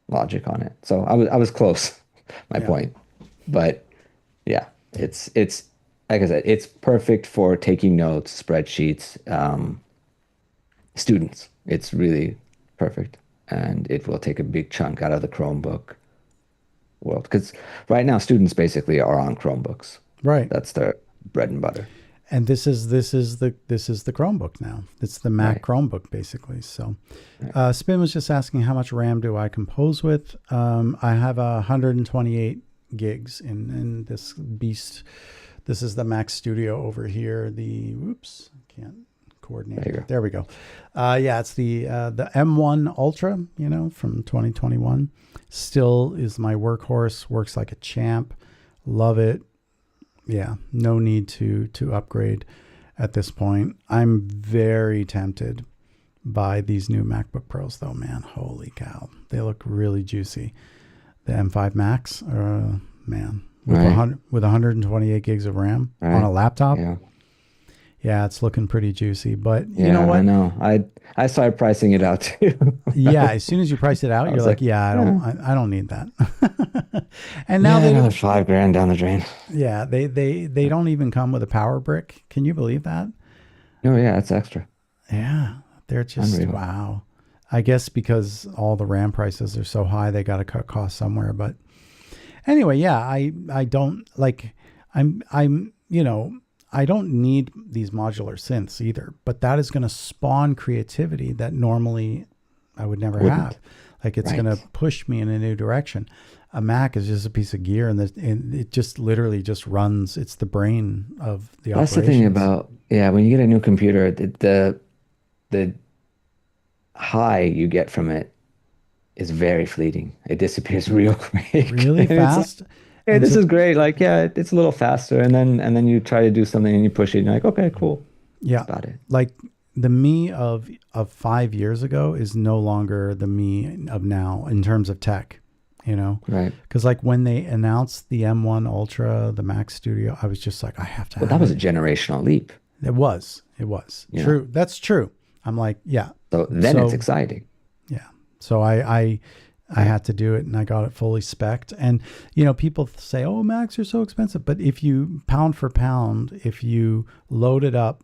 Logic on it. So I was close, my point. But yeah, it's like I said, it's perfect for taking notes, spreadsheets, students. It's really perfect. And it will take a big chunk out of the Chromebook world. Because right now students basically are on Chromebooks. Right. That's their bread and butter. And this is the Chromebook now. It's the Mac Right. Chromebook basically. So, Spin was just asking how much RAM do I compose with? I have 128 gigs in this beast. This is the Mac Studio over here. Can't coordinate. There you go. There we go. Yeah, it's the M1 Ultra. From 2021. Still is my workhorse. Works like a champ. Love it. Yeah, no need to upgrade at this point. I'm very tempted by these new MacBook Pros, though, man. Holy cow. They look really juicy. The M5 Max, man, with, Right. with 128 gigs of RAM on a laptop. Yeah. Yeah, it's looking pretty juicy. But you Yeah, know what? I know. I started pricing it out too. Yeah, as soon as you price it out, you're was like, like, I don't need that. And now they another don't, $5,000 down the drain. yeah, they don't even come with a power brick. Can you believe that? No, yeah, it's extra. Yeah, they're just Unreal. wow. I guess because all the RAM prices are so high, they got to cut costs somewhere. But anyway, yeah, I don't like. I don't need these modular synths either. But that is going to spawn creativity that normally I would never Wouldn't. have. Like it's Right. going to push me in a new direction. A Mac is just a piece of gear, and it just literally just runs. It's the brain of the That's the operations. thing about, when you get a new computer, the high you get from it is very fleeting. It disappears real quick. Really And it's like, fast. hey, And this so- is great. Like, yeah, it's a little faster, and then you try to do something and you push it, and you're like, okay, cool. Yeah. About it. Like the me of 5 years ago is no longer the me of now in terms of tech, Right. because like when they announced the M1 Ultra, the Mac Studio, I was just like, I have to But have that was a it. generational leap. It was Yeah. true. That's true. I'm like, yeah, So then it's So- exciting. yeah. So I had to do it, and I got it fully spec'd. And people say, oh, Macs are so expensive, but if you pound for pound, if you load it up,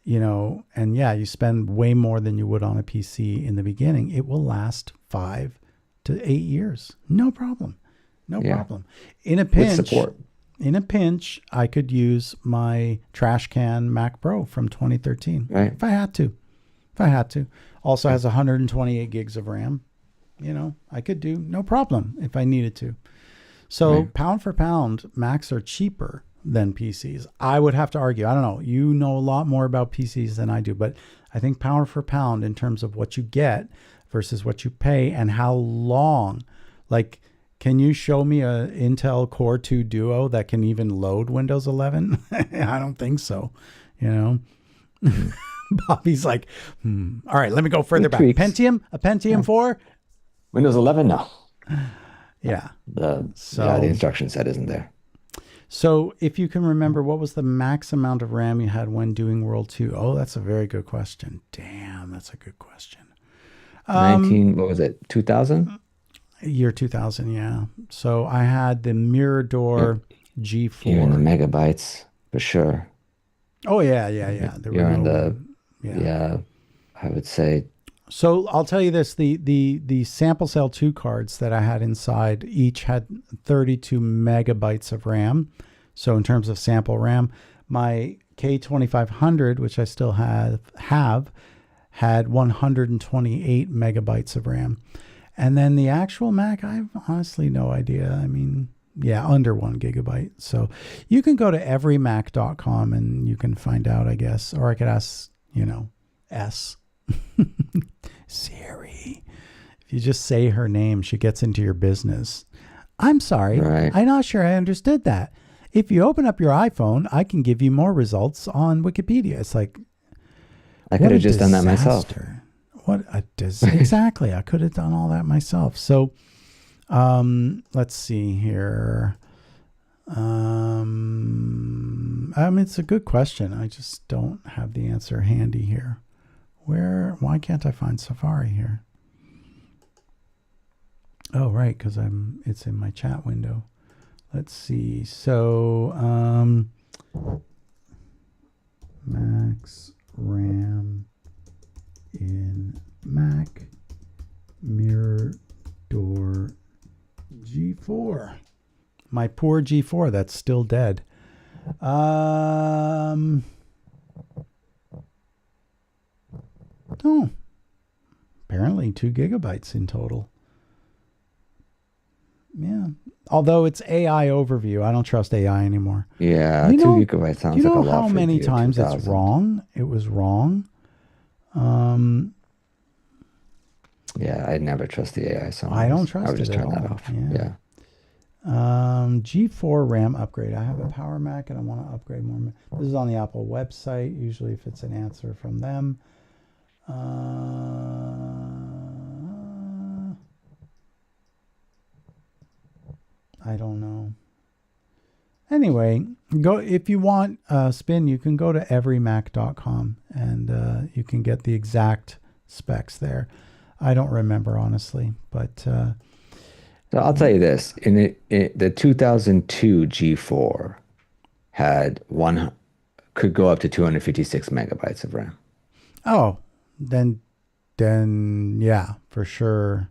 and yeah, you spend way more than you would on a PC in the beginning, it will last 5 to 8 years. No problem. No Yeah. problem. In a With pinch, support. I could use my trash can Mac Pro from 2013 Right. if I had to. Also has 128 gigs of RAM. I could do no problem if I needed to. So Right. pound for pound, Macs are cheaper than PCs. I would have to argue. I don't know. You know a lot more about PCs than I do, but I think pound for pound in terms of what you get versus what you pay and how long. Like, can you show me a Intel Core 2 Duo that can even load Windows 11? I don't think so. You know, Bobby's like, all right, let me go further back. Pentium, a Pentium 4? Windows 11? No. Yeah. The instruction set isn't there. So if you can remember, what was the max amount of RAM you had when doing World 2? Oh, that's a very good question. Damn, that's a good question. What was it, 2000? Year 2000, yeah. So I had the Mirador G4. You're in the megabytes, for sure. Oh, yeah. You're in I would say. So I'll tell you this, the sample cell 2 cards that I had inside each had 32 megabytes of RAM. So in terms of sample RAM, my K2500, which I still have had 128 megabytes of RAM. And then the actual Mac, I have honestly no idea. I mean, yeah, under 1 gigabyte. So you can go to everymac.com and you can find out, I guess. Or I could ask, S. Siri. If you just say her name, she gets into your business. I'm sorry. Right. I'm not sure I understood that. If you open up your iPhone, I can give you more results on Wikipedia. It's like, I could have just done that myself. Exactly. I could have done all that myself. So, let's see here. It's a good question. I just don't have the answer handy here. Why can't I find Safari here? Oh, right. Cause it's in my chat window. Let's see. So, max RAM in Mac Mirador G4. My poor G4 that's still dead. Oh, apparently 2 gigabytes in total. Yeah. Although it's AI overview, I don't trust AI anymore. Yeah, 2 gigabytes sounds like a lot. You know how many times it's wrong? It was wrong. Yeah, I'd never trust the AI. So I don't trust it. I would just turn that off. Yeah. G4 RAM upgrade. I have a Power Mac and I want to upgrade more. This is on the Apple website. Usually if it's an answer from them. I don't know. Anyway, go if you want spin, you can go to everymac.com and you can get the exact specs there. I don't remember honestly, but so I'll tell you this: in the 2002 G4 could go up to 256 megabytes of RAM. Oh, then yeah, for sure.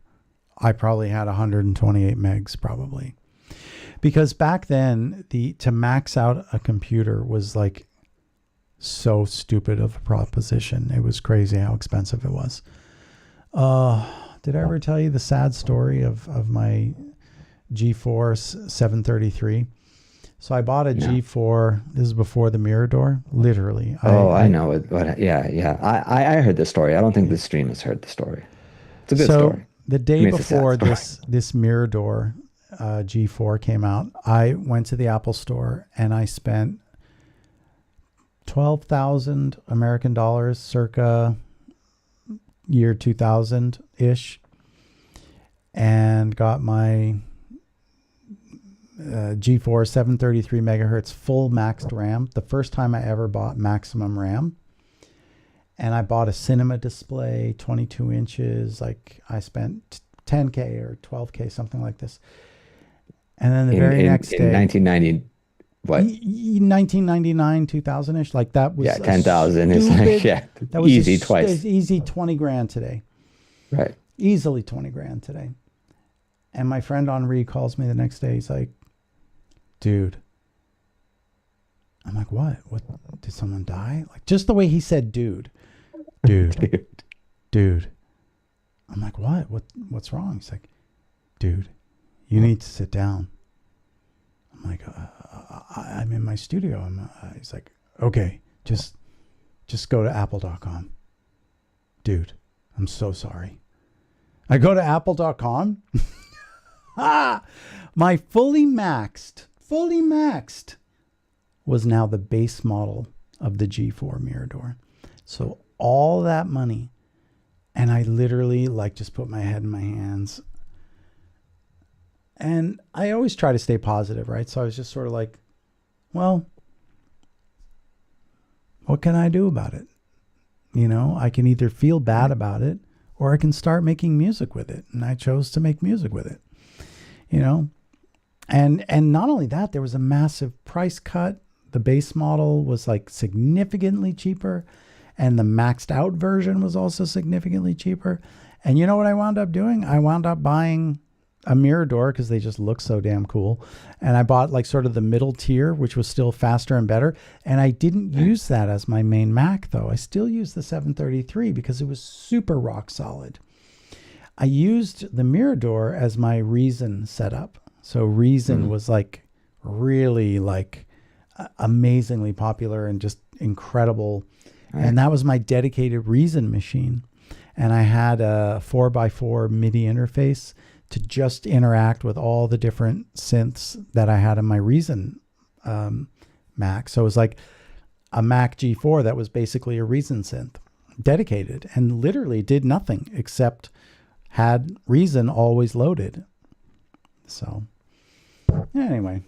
I probably had 128 megs probably. Because back then, to max out a computer was like so stupid of a proposition. It was crazy how expensive it was. Did I ever tell you the sad story of my G4 733? So I bought a G4. This is before the Mirador, literally. I know it. Yeah. I heard the story. I don't think the stream has heard the story. It's a good story. The day before this Mirador G4 came out, I went to the Apple store and I spent 12,000 American dollars circa year 2000-ish and got my G4 733 megahertz full maxed RAM. The first time I ever bought maximum RAM. And I bought a cinema display, 22 inches. Like I spent 10K or 12K, something like this. And then the very next day, 1990, what? 1999, 2000-ish, like that was 10,000 is like that was easy twice. Easy 20 grand today, right? Easily 20 grand today. And my friend Henri calls me the next day. He's like, "Dude," I'm like, "What? What? Did someone die?" Like just the way he said, "Dude." I'm like, "What? What's wrong?" He's like, "Dude, you need to sit down." I'm like, I'm in my studio. He's like, okay, just go to apple.com. Dude, I'm so sorry. I go to apple.com. My fully maxed was now the base model of the G4 Mirador. So all that money, and I literally like just put my head in my hands. And I always try to stay positive, right? So I was just sort of like, well, what can I do about it? You know, I can either feel bad about it or I can start making music with it. And I chose to make music with it, you know? And not only that, there was a massive price cut. The base model was like significantly cheaper, and the maxed out version was also significantly cheaper. And you know what I wound up doing? I wound up buying a Mirador because they just look so damn cool. And I bought like sort of the middle tier, which was still faster and better. And I didn't use that as my main Mac though. I still used the 733 because it was super rock solid. I used the Mirador as my Reason setup. So Reason was like really like amazingly popular and just incredible. Right. And that was my dedicated Reason machine. And I had a 4x4 MIDI interface to just interact with all the different synths that I had in my Reason Mac. So it was like a Mac G4 that was basically a Reason synth, dedicated, and literally did nothing except had Reason always loaded. So anyway,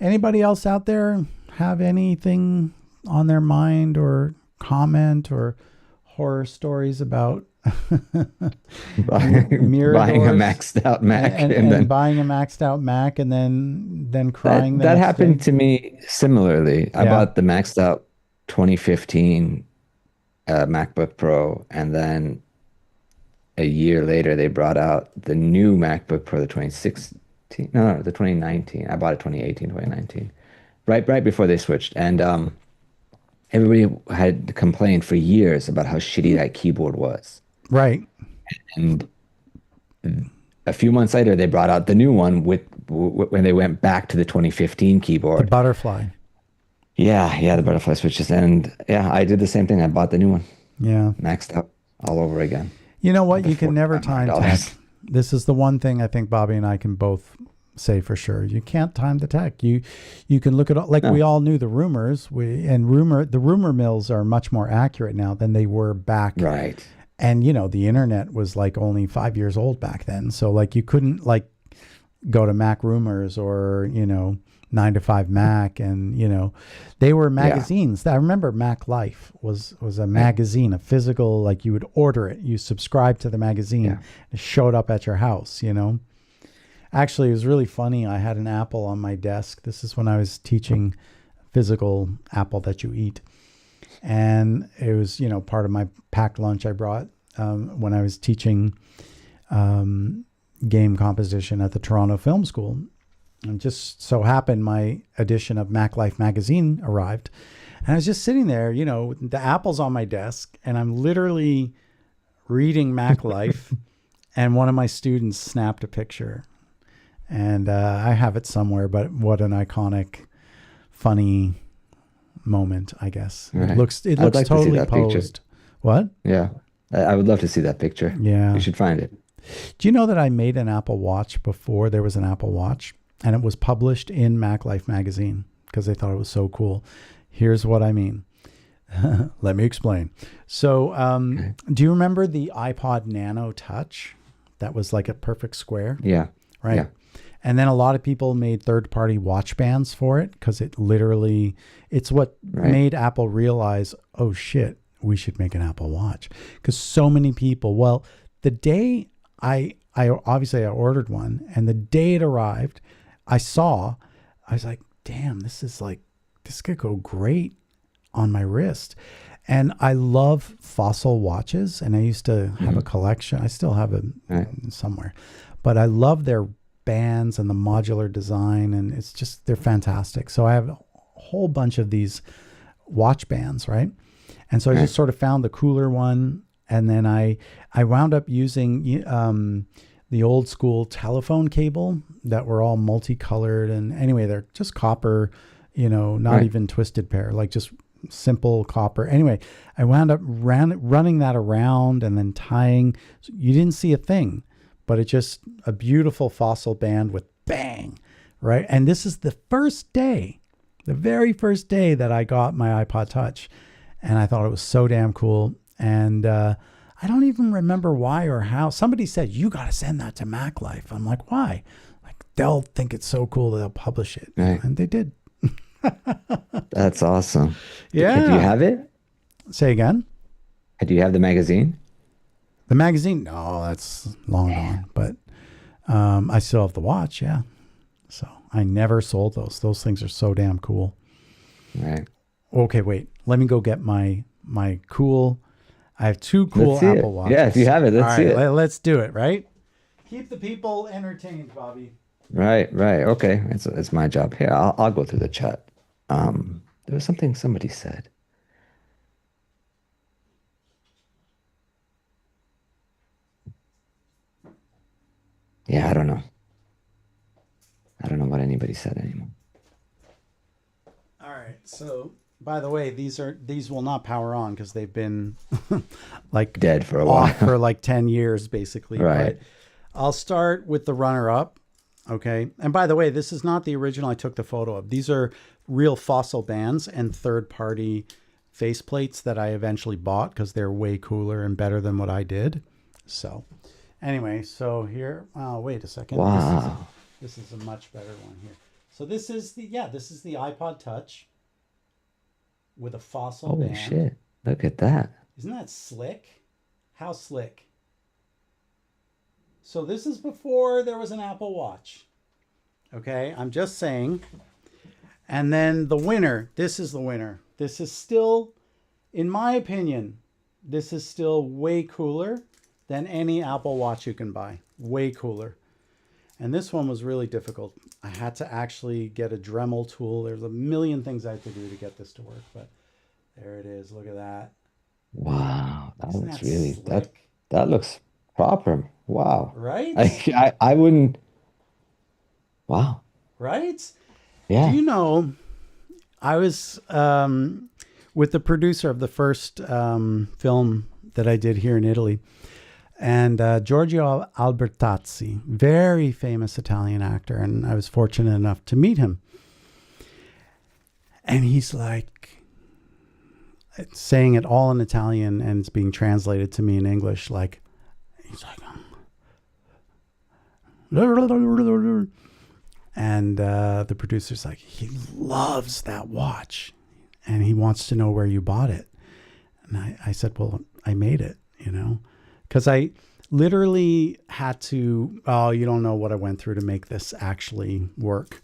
anybody else out there have anything on their mind or comment or horror stories about buying a maxed out Mac and then buying a maxed out Mac and then crying that happened to me similarly. I bought the maxed out 2015 MacBook Pro, and then a year later they brought out the new MacBook Pro, the 2016, no, the 2019. I bought it 2018, 2019, right before they switched. And everybody had complained for years about how shitty that keyboard was. Right. And a few months later, they brought out the new one when they went back to the 2015 keyboard. The butterfly. Yeah, the butterfly switches. And yeah, I did the same thing. I bought the new one. Yeah. Maxed out all over again. You know what? You can never time tech. This is the one thing I think Bobby and I can both say for sure. You can't time the tech. You can look at like we all knew the rumors. The rumor mills are much more accurate now than they were back. Right. And you know, the internet was like only 5 years old back then. So like you couldn't like go to Mac Rumors or, you know, 9 to 5 Mac, and you know, they were magazines. I remember Mac Life was a magazine, a physical, like you would order it, you subscribe to the magazine, it showed up at your house, you know. Actually, it was really funny. I had an apple on my desk. This is when I was teaching physical apple that you eat. And it was, you know, part of my packed lunch I brought when I was teaching game composition at the Toronto Film School. And just so happened my edition of Mac Life magazine arrived. And I was just sitting there, you know, the apple's on my desk, and I'm literally reading Mac Life, and one of my students snapped a picture. And I have it somewhere, but what an iconic, funny moment, I guess. Right. It looks like totally posed. What? Yeah. I would love to see that picture. Yeah. You should find it. Do you know that I made an Apple Watch before there was an Apple Watch? And it was published in Mac Life magazine because they thought it was so cool. Here's what I mean. Let me explain. So do you remember the iPod Nano Touch? That was like a perfect square. Yeah. Right. Yeah. And then a lot of people made third-party watch bands for it because it's what made Apple realize, oh shit, we should make an Apple Watch. Because so many people, well, the day I ordered one, and the day it arrived, I was like, damn, this could go great on my wrist. And I love Fossil watches, and I used to have a collection. I still have it somewhere, but I love their bands and the modular design, and they're fantastic. So I have a whole bunch of these watch bands, right? And so I just sort of found the cooler one, and then I wound up using the old school telephone cable that were all multicolored. And anyway, they're just copper, not Right. even twisted pair, like just simple copper. Anyway, I wound up running that around and then tying. So you didn't see a thing, but it just a beautiful fossil band with bang, right? And this is the very first day that I got my iPod Touch. And I thought it was so damn cool. And I don't even remember why or how. Somebody said, you got to send that to MacLife. I'm like, why? Like, they'll think it's so cool that they'll publish it. Right. And they did. That's awesome. Yeah. Do you have it? Say again? Do you have the magazine? The magazine? No, that's long gone. But I still have the watch, yeah. So I never sold those. Those things are so damn cool. Right. Okay, wait. Let me go get my cool. I have two cool Let's see Apple it. Watches. Yeah, if you have it, let's see it. Let's do it, right? Keep the people entertained, Bobby. Right. Okay. It's my job. Here, I'll go through the chat. There was something somebody said. Yeah, I don't know. I don't know what anybody said anymore. All right. So, by the way, these will not power on because they've been like Dead for a off while. for like 10 years, basically. Right. But I'll start with the runner-up. Okay. And by the way, this is not the original I took the photo of. These are real fossil bands and third-party faceplates that I eventually bought because they're way cooler and better than what I did. So, anyway, so here. Oh, wait a second. Wow. This is a much better one here. So this is the iPod Touch with a fossil Holy band. shit. Look at that. Isn't that slick? How slick? So this is before there was an Apple Watch. Okay, I'm just saying. And then the winner, this is the winner. This is still, in my opinion, this is still way cooler than any Apple Watch you can buy. Way cooler. And this one was really difficult. I had to actually get a Dremel tool. There's a million things I had to do to get this to work, but there it is. Look at that. Wow. That Isn't looks that really slick? that looks proper. Wow. Right? I wouldn't. Wow. Right? Yeah. Do you know, I was with the producer of the first film that I did here in Italy, and Giorgio Albertazzi, very famous Italian actor, and I was fortunate enough to meet him. And he's like saying it all in Italian, and it's being translated to me in English. Like, he's like, and the producer's like, he loves that watch, and he wants to know where you bought it. And I said, well, I made it, because I literally had to, oh, you don't know what I went through to make this actually work.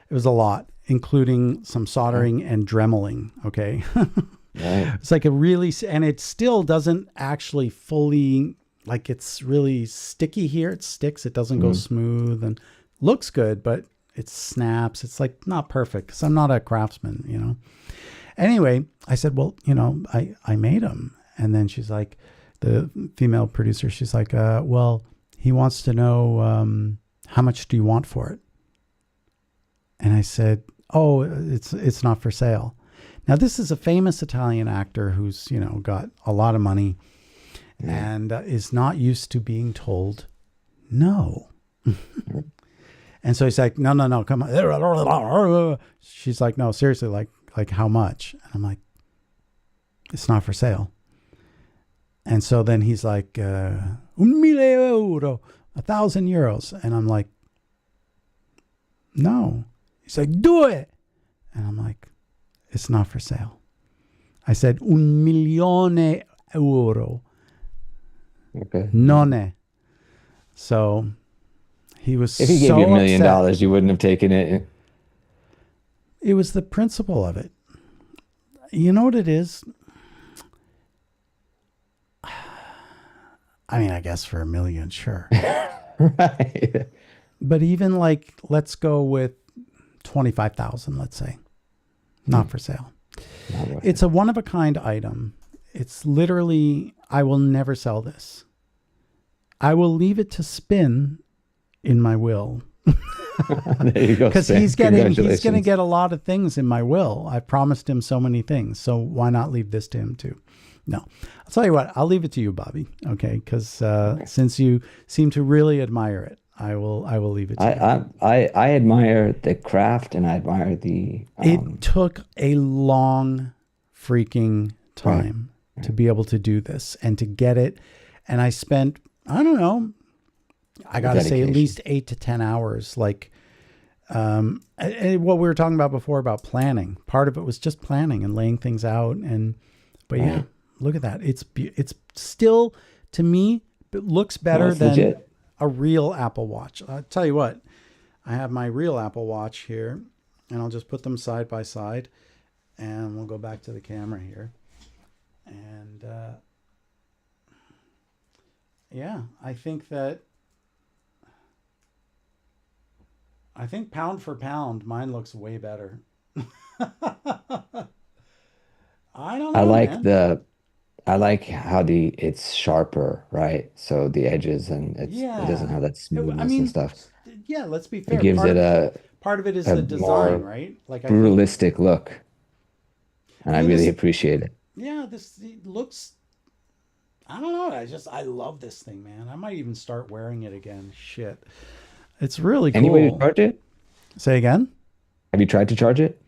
It was a lot, including some soldering and dremeling. Okay. Right. It's like and it still doesn't actually fully, like, it's really sticky here. It sticks. It doesn't go smooth and looks good, but it snaps. It's like not perfect because I'm not a craftsman, Anyway, I said, well, I made them. And then she's like, the female producer, she's like, well, he wants to know how much do you want for it? And I said, oh, it's not for sale. Now, this is a famous Italian actor who's, got a lot of money and is not used to being told no. And so he's like, no, come on. She's like, no, seriously, like how much? And I'm like, it's not for sale. And so then he's like, €1,000, €1,000. And I'm like, no. He's like, do it. And I'm like, it's not for sale. I said, €1,000,000. Okay. Nonne. So he was If he gave so you $1 million, upset. you wouldn't have taken it. It was the principle of it. You know what it is? I mean, I guess for $1 million, sure. Right. But even like, let's go with 25,000, let's say. Not for sale. Not worth It's a one-of-a-kind item. It's literally, I will never sell this. I will leave it to spin in my will. There you go. Because Stan. he's going to Congratulations. get a lot of things in my will. I've promised him so many things. So why not leave this to him too? No, I'll tell you what, I'll leave it to you, Bobby. Okay. Because since you seem to really admire it, I will leave it to you. I admire the craft and I admire the It took a long freaking right. time to be able to do this and to get it. And I spent, I don't know, I got to say at Dedication. least 8 to 10 hours. Like, and what we were talking about before about planning, part of it was just planning and laying things out. But yeah, Right. look at that. It's still, to me, it looks better it's than legit. a real Apple Watch. I'll tell you what, I have my real Apple Watch here, and I'll just put them side by side, and we'll go back to the camera here. And yeah, I think pound for pound, mine looks way better. I don't I know, like man. the I like how it's sharper, right? So the edges and it doesn't Yeah. have that I smoothness and mean, stuff. yeah, let's be It fair. gives it Part of it is a the design, more right? Like I think, brutalistic look, and I I mean really this, appreciate it. yeah, this it looks, I don't know. I love this thing, man. I might even start wearing it again. Shit. It's really Any way to cool. charge it? Say again? Have you tried to charge it?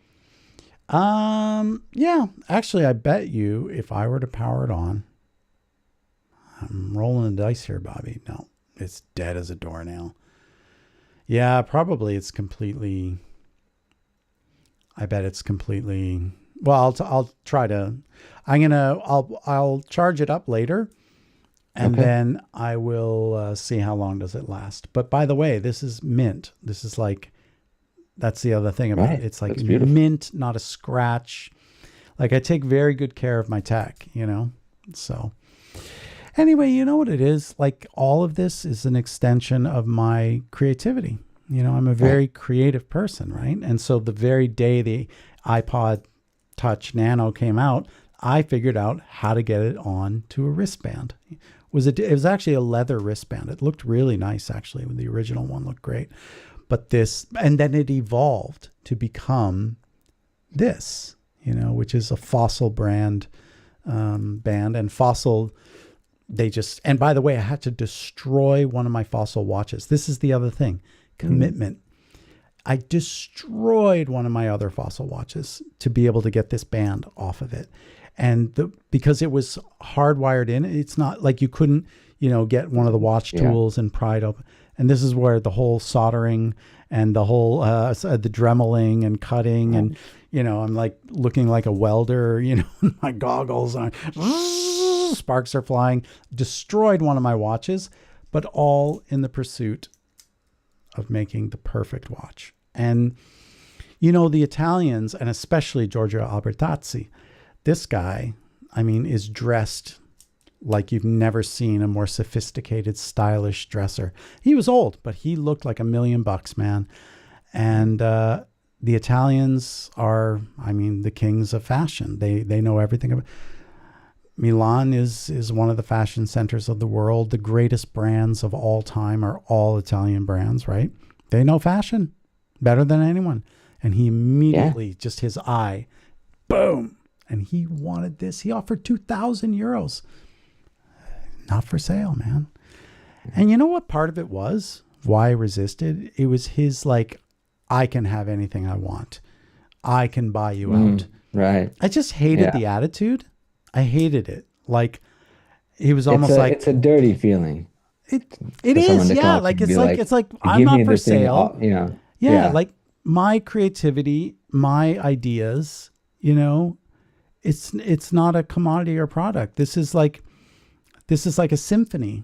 Yeah, actually, I bet you if I were to power it on, I'm rolling the dice here, Bobby. No, it's dead as a doornail. Yeah, probably it's completely, I bet it's completely, well, I'll try to, I'll charge it up later and Okay. then I will see how long does it last. But by the way, this is mint. This is like, that's the other thing about it. Right. It's like That's beautiful. mint, not a scratch. Like I take very good care of my tech, you know? So anyway, you know what it is? Like all of this is an extension of my creativity. You know, I'm a Right. very creative person, right? And so the very day the iPod Touch Nano came out, I figured out how to get it on to a wristband. It was actually a leather wristband. It looked really nice actually. The original one looked great. But this, and then it evolved to become this, you know, which is a Fossil brand band. And Fossil, they just, and by the way, I had to destroy one of my Fossil watches. This is the other thing, commitment. I destroyed one of my other Fossil watches to be able to get this band off of it. And because it was hardwired in, it's not like you couldn't, you know, get one of the watch Yeah. tools and pry it open. And this is where the whole soldering and the whole, the dremeling and cutting and, you know, I'm like looking like a welder, you know, my goggles and sparks are flying, destroyed one of my watches, but all in the pursuit of making the perfect watch. And, you know, the Italians, and especially Giorgio Albertazzi, this guy, I mean, is dressed like you've never seen a more sophisticated, stylish dresser. He was old, but he looked like $1,000,000, man. And the Italians are, I mean, the kings of fashion. They know everything about. Milan is one of the fashion centers of the world. The greatest brands of all time are all Italian brands, right? They know fashion better than anyone. And he Yeah. immediately, just his eye, boom. And he wanted this. He offered €2,000. Not for sale, man. And you know what part of it was? Why I resisted? It was his like, I can have anything I want. I can buy you out. Right. I just hated Yeah. the attitude. I hated it. Like he was almost It's like a dirty feeling it. It for someone is, to yeah. come up Like and be like, it's like I'm give me not for the thing, sale. you know. Yeah, Yeah. like my creativity, my ideas. You know, it's not a commodity or product. This is like a symphony.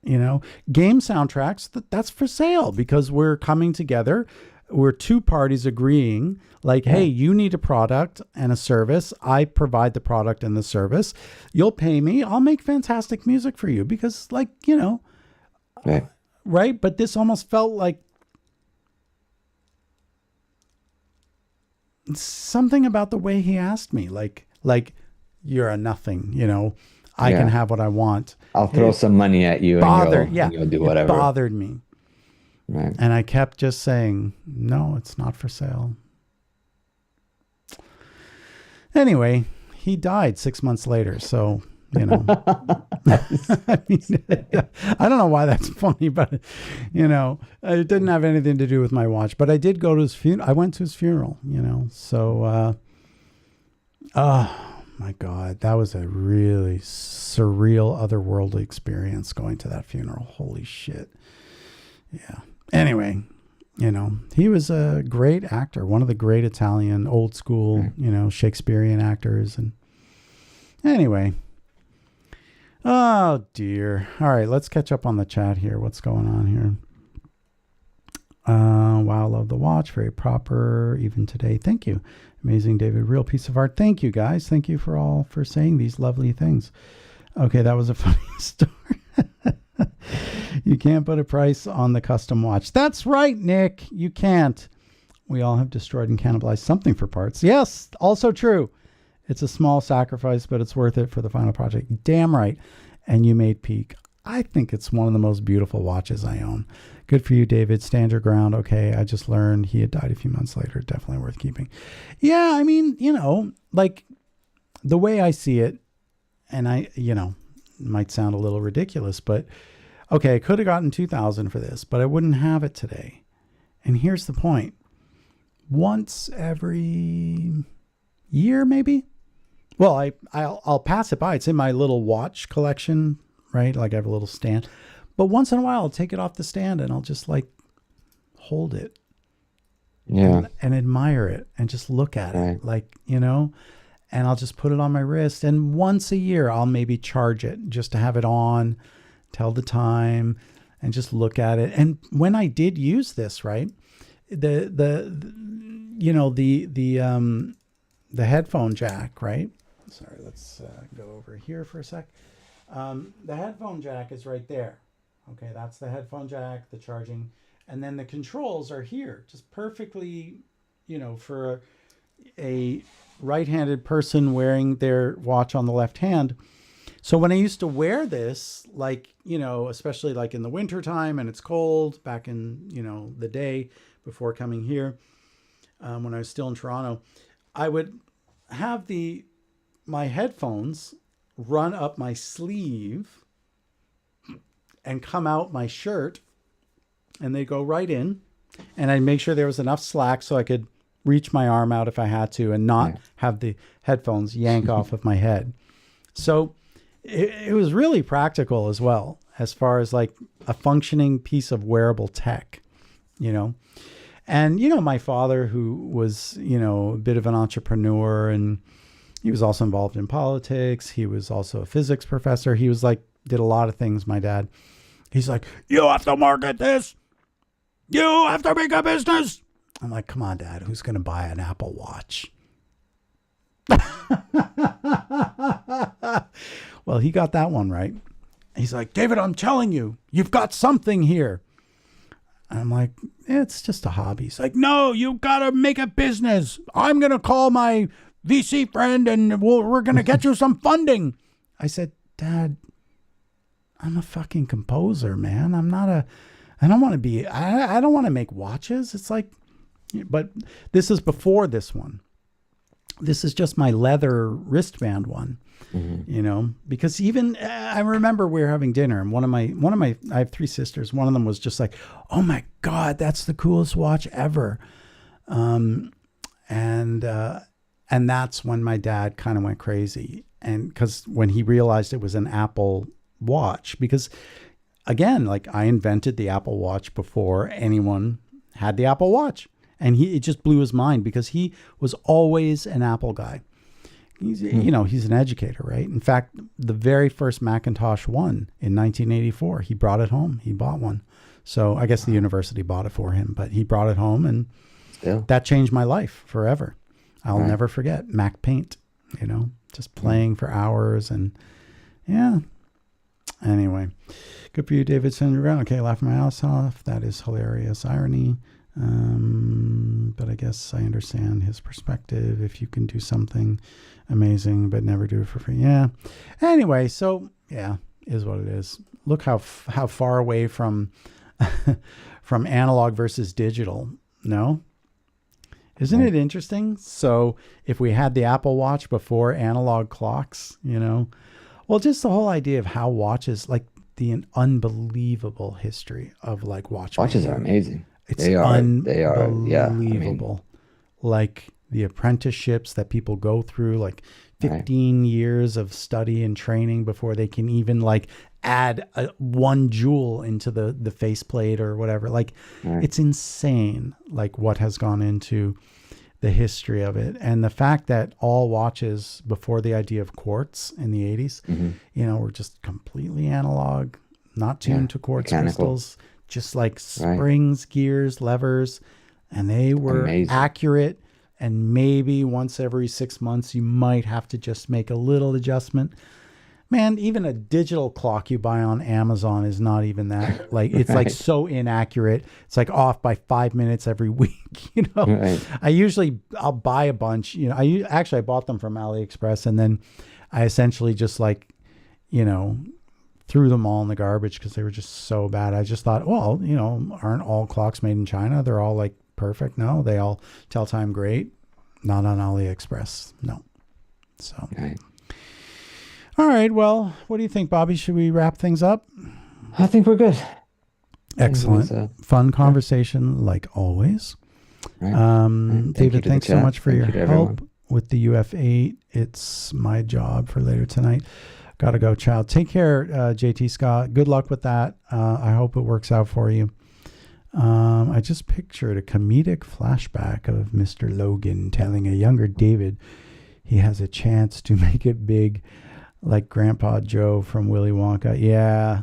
You know, game soundtracks, that's for sale because we're coming together. We're two parties agreeing like, hey, Yeah. you need a product and a service. I provide the product and the service. You'll pay me. I'll make fantastic music for you because like, you know, Right. right. But this almost felt like something about the way he asked me, like you're a nothing, you know, I can Yeah. have what I want. I'll throw some money at you and you'll do It whatever. bothered me. Right. And I kept just saying, no, it's not for sale. Anyway, he died 6 months later. So, you know, I mean, I don't know why that's funny, but, you know, it didn't have anything to do with my watch. But I did go to his funeral. I went to his funeral, you know. So, oh, my God. That was a really surreal, otherworldly experience going to that funeral. Holy shit. Yeah. Anyway, you know, he was a great actor, one of the great Italian old school, you know, Shakespearean actors. And anyway, oh dear. All right, let's catch up on the chat here. What's going on here? Wow, love the watch. Very proper even today. Thank you. Amazing, David. Real piece of art. Thank you, guys. Thank you for all for saying these lovely things. Okay, that was a funny story. You can't put a price on the custom watch. That's right, Nick. You can't. We all have destroyed and cannibalized something for parts. Yes, also true. It's a small sacrifice, but it's worth it for the final project. Damn right. And you made peak. I think it's one of the most beautiful watches I own. Good for you, David. Stand your ground. Okay, I just learned he had died a few months later. Definitely worth keeping. Yeah, I mean, you know, like the way I see it, and I, you know, might sound a little ridiculous, but okay, I could have gotten 2,000 for this, but I wouldn't have it today. And here's the point. Once every year, maybe? Well, I'll pass it by. It's in my little watch collection, right? Like I have a little stand. But once in a while, I'll take it off the stand and I'll just like hold it. Yeah. And admire it and just look at Right. it. Like, you know, and I'll just put it on my wrist. And once a year, I'll maybe charge it just to have it on, tell the time, and just look at it. And when I did use this, right, the you know, the headphone jack, right? Sorry, let's go over here for a sec. The headphone jack is right there. Okay, that's the headphone jack, the charging, and then the controls are here, just perfectly, you know, for a right-handed person wearing their watch on the left hand. So when I used to wear this, like, you know, especially like in the winter time and it's cold back in, you know, the day before coming here, when I was still in Toronto, I would have my headphones run up my sleeve and come out my shirt, and they go right in, and I'd make sure there was enough slack so I could reach my arm out if I had to and not have the headphones yank off of my head. So it was really practical as well, as far as like a functioning piece of wearable tech, you know. And, you know, my father, who was, you know, a bit of an entrepreneur, and he was also involved in politics. He was also a physics professor. He was like, did a lot of things, my dad. He's like, you have to market this. You have to make a business. I'm like, come on, Dad, who's going to buy an Apple Watch? Well, he got that one right. He's like, David, I'm telling you, you've got something here. I'm like, it's just a hobby. He's like, no, you got to make a business. I'm going to call my VC friend and we're going to get you some funding. I said, Dad, I'm a fucking composer, man. I don't want to make watches. It's like, but this is before this one. This is just my leather wristband one, you know, because even I remember we were having dinner and one of my, I have 3 sisters. One of them was just like, oh my God, that's the coolest watch ever. And that's when my dad kind of went crazy. And cause when he realized it was an Apple Watch, because again, like I invented the Apple Watch before anyone had the Apple Watch. And it just blew his mind because he was always an Apple guy. He's, you know, he's an educator, right? In fact, the very first Macintosh one in 1984, he brought it home. He bought one. So I guess the university bought it for him, but he brought it home, and that changed my life forever. I'll never forget Mac Paint, you know, just playing for hours. And yeah. Anyway, good for you, David Sandra. Okay, laughing my ass off. That is hilarious irony. but I guess I understand his perspective. If you can do something amazing but never do it for free, yeah. Anyway, so yeah, is what it is. Look how far away from from analog versus digital. No, isn't it interesting? So if we had the Apple Watch before analog clocks, well, just the whole idea of how watches, like the unbelievable history of like Watches are amazing. It's They are, yeah. unbelievable. Like the apprenticeships that people go through, like 15 years of study and training before they can even like add 1 joule into the faceplate or whatever. Like it's insane, like what has gone into the history of it. And the fact that all watches before the idea of quartz in the 80s, were just completely analog, not tuned to quartz crystals, just like springs, gears, levers, and they were accurate. And maybe once every 6 months, you might have to just make a little adjustment. Man, even a digital clock you buy on Amazon is not even that. Like, it's like so inaccurate. It's like off by 5 minutes every week, I'll buy a bunch, I bought them from AliExpress, and then I essentially just like, threw them all in the garbage because they were just so bad. I just thought, well, aren't all clocks made in China? They're all like perfect. No, they all tell time great. Not on AliExpress. No. So, all right. Well, what do you think, Bobby? Should we wrap things up? I think we're good. Excellent. Fun conversation, like always. David, thanks so much for your help with the UF8. It's my job for later tonight. Gotta go, child. Take care, JT Scott. Good luck with that. I hope it works out for you. I just pictured a comedic flashback of Mr. Logan telling a younger David he has a chance to make it big, like Grandpa Joe from Willy Wonka. Yeah.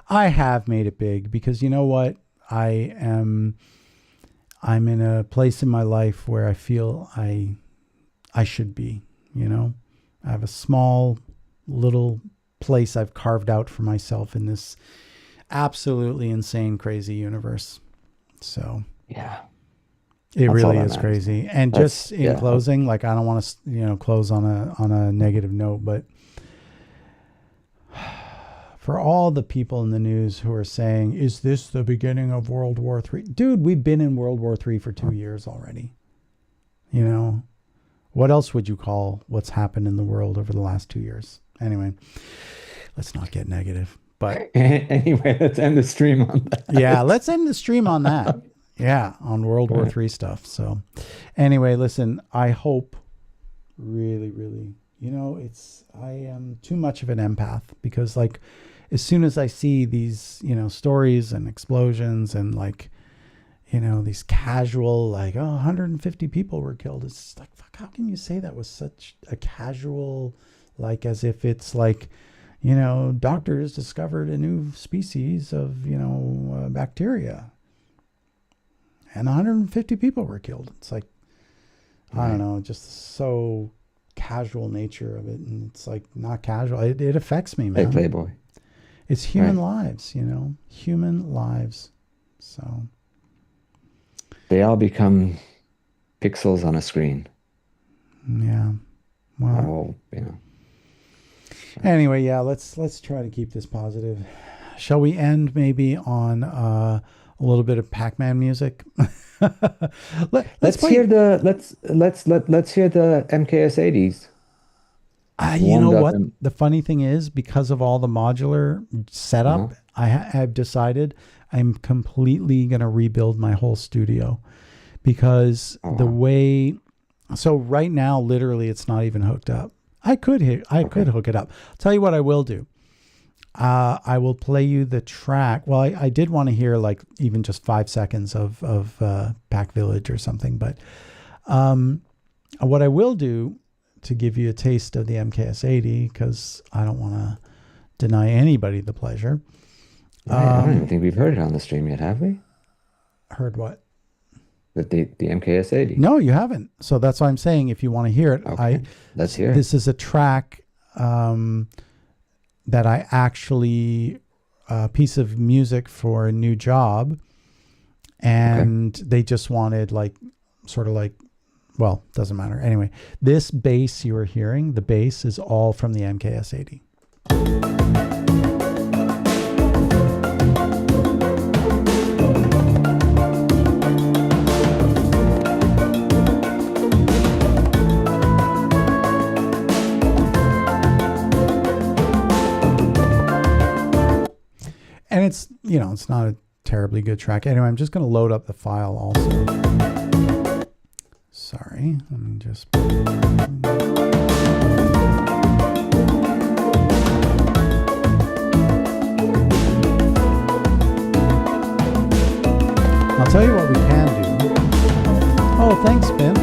I have made it big because you know what? I'm in a place in my life where I feel I should be, I have a small little place I've carved out for myself in this absolutely insane, crazy universe. So yeah, it really is crazy. And just in closing, like I don't want to, close on a negative note, but for all the people in the news who are saying, is this the beginning of World War III? Dude, we've been in World War III for 2 years already. What else would you call what's happened in the world over the last 2 years? Anyway, let's not get negative. But anyway, let's end the stream on that. Yeah, let's end the stream on that. Yeah, on World War III stuff. So anyway, listen, I hope really, really, I am too much of an empath because like as soon as I see these, stories and explosions and like, these casual, like, 150 people were killed. It's like, fuck, how can you say that was such a casual, like, as if it's like, doctors discovered a new species of, bacteria. And 150 people were killed. It's like, I don't know, just so casual nature of it. And it's like not casual. It affects me, man. Hey, Playboy. It's human lives, human lives. So. They all become pixels on a screen. Yeah. Well, Anyway, yeah, let's try to keep this positive. Shall we end maybe on a little bit of Pac-Man music? let's hear the MKS 80s. You know what? The funny thing is, because of all the modular setup, I've decided I'm completely going to rebuild my whole studio because the way, so right now, literally, it's not even hooked up. I could hook it up. I'll tell you what I will do. I will play you the track. Well, I did want to hear like even just 5 seconds of Pack Village or something, but what I will do to give you a taste of the MKS 80, because I don't want to deny anybody the pleasure. I don't even think we've heard it on the stream yet, have we? Heard what? The MKS 80. No, you haven't. So that's why I'm saying if you want to hear it, let's hear it. This is a track that I actually a piece of music for a new job, and they just wanted like sort of like, well, doesn't matter. Anyway, this bass you were hearing, the bass is all from the MKS 80. And it's, you know, it's not a terribly good track. Anyway, I'm just going to load up the file also. Sorry, let me just... I'll tell you what we can do. Oh, thanks, Ben.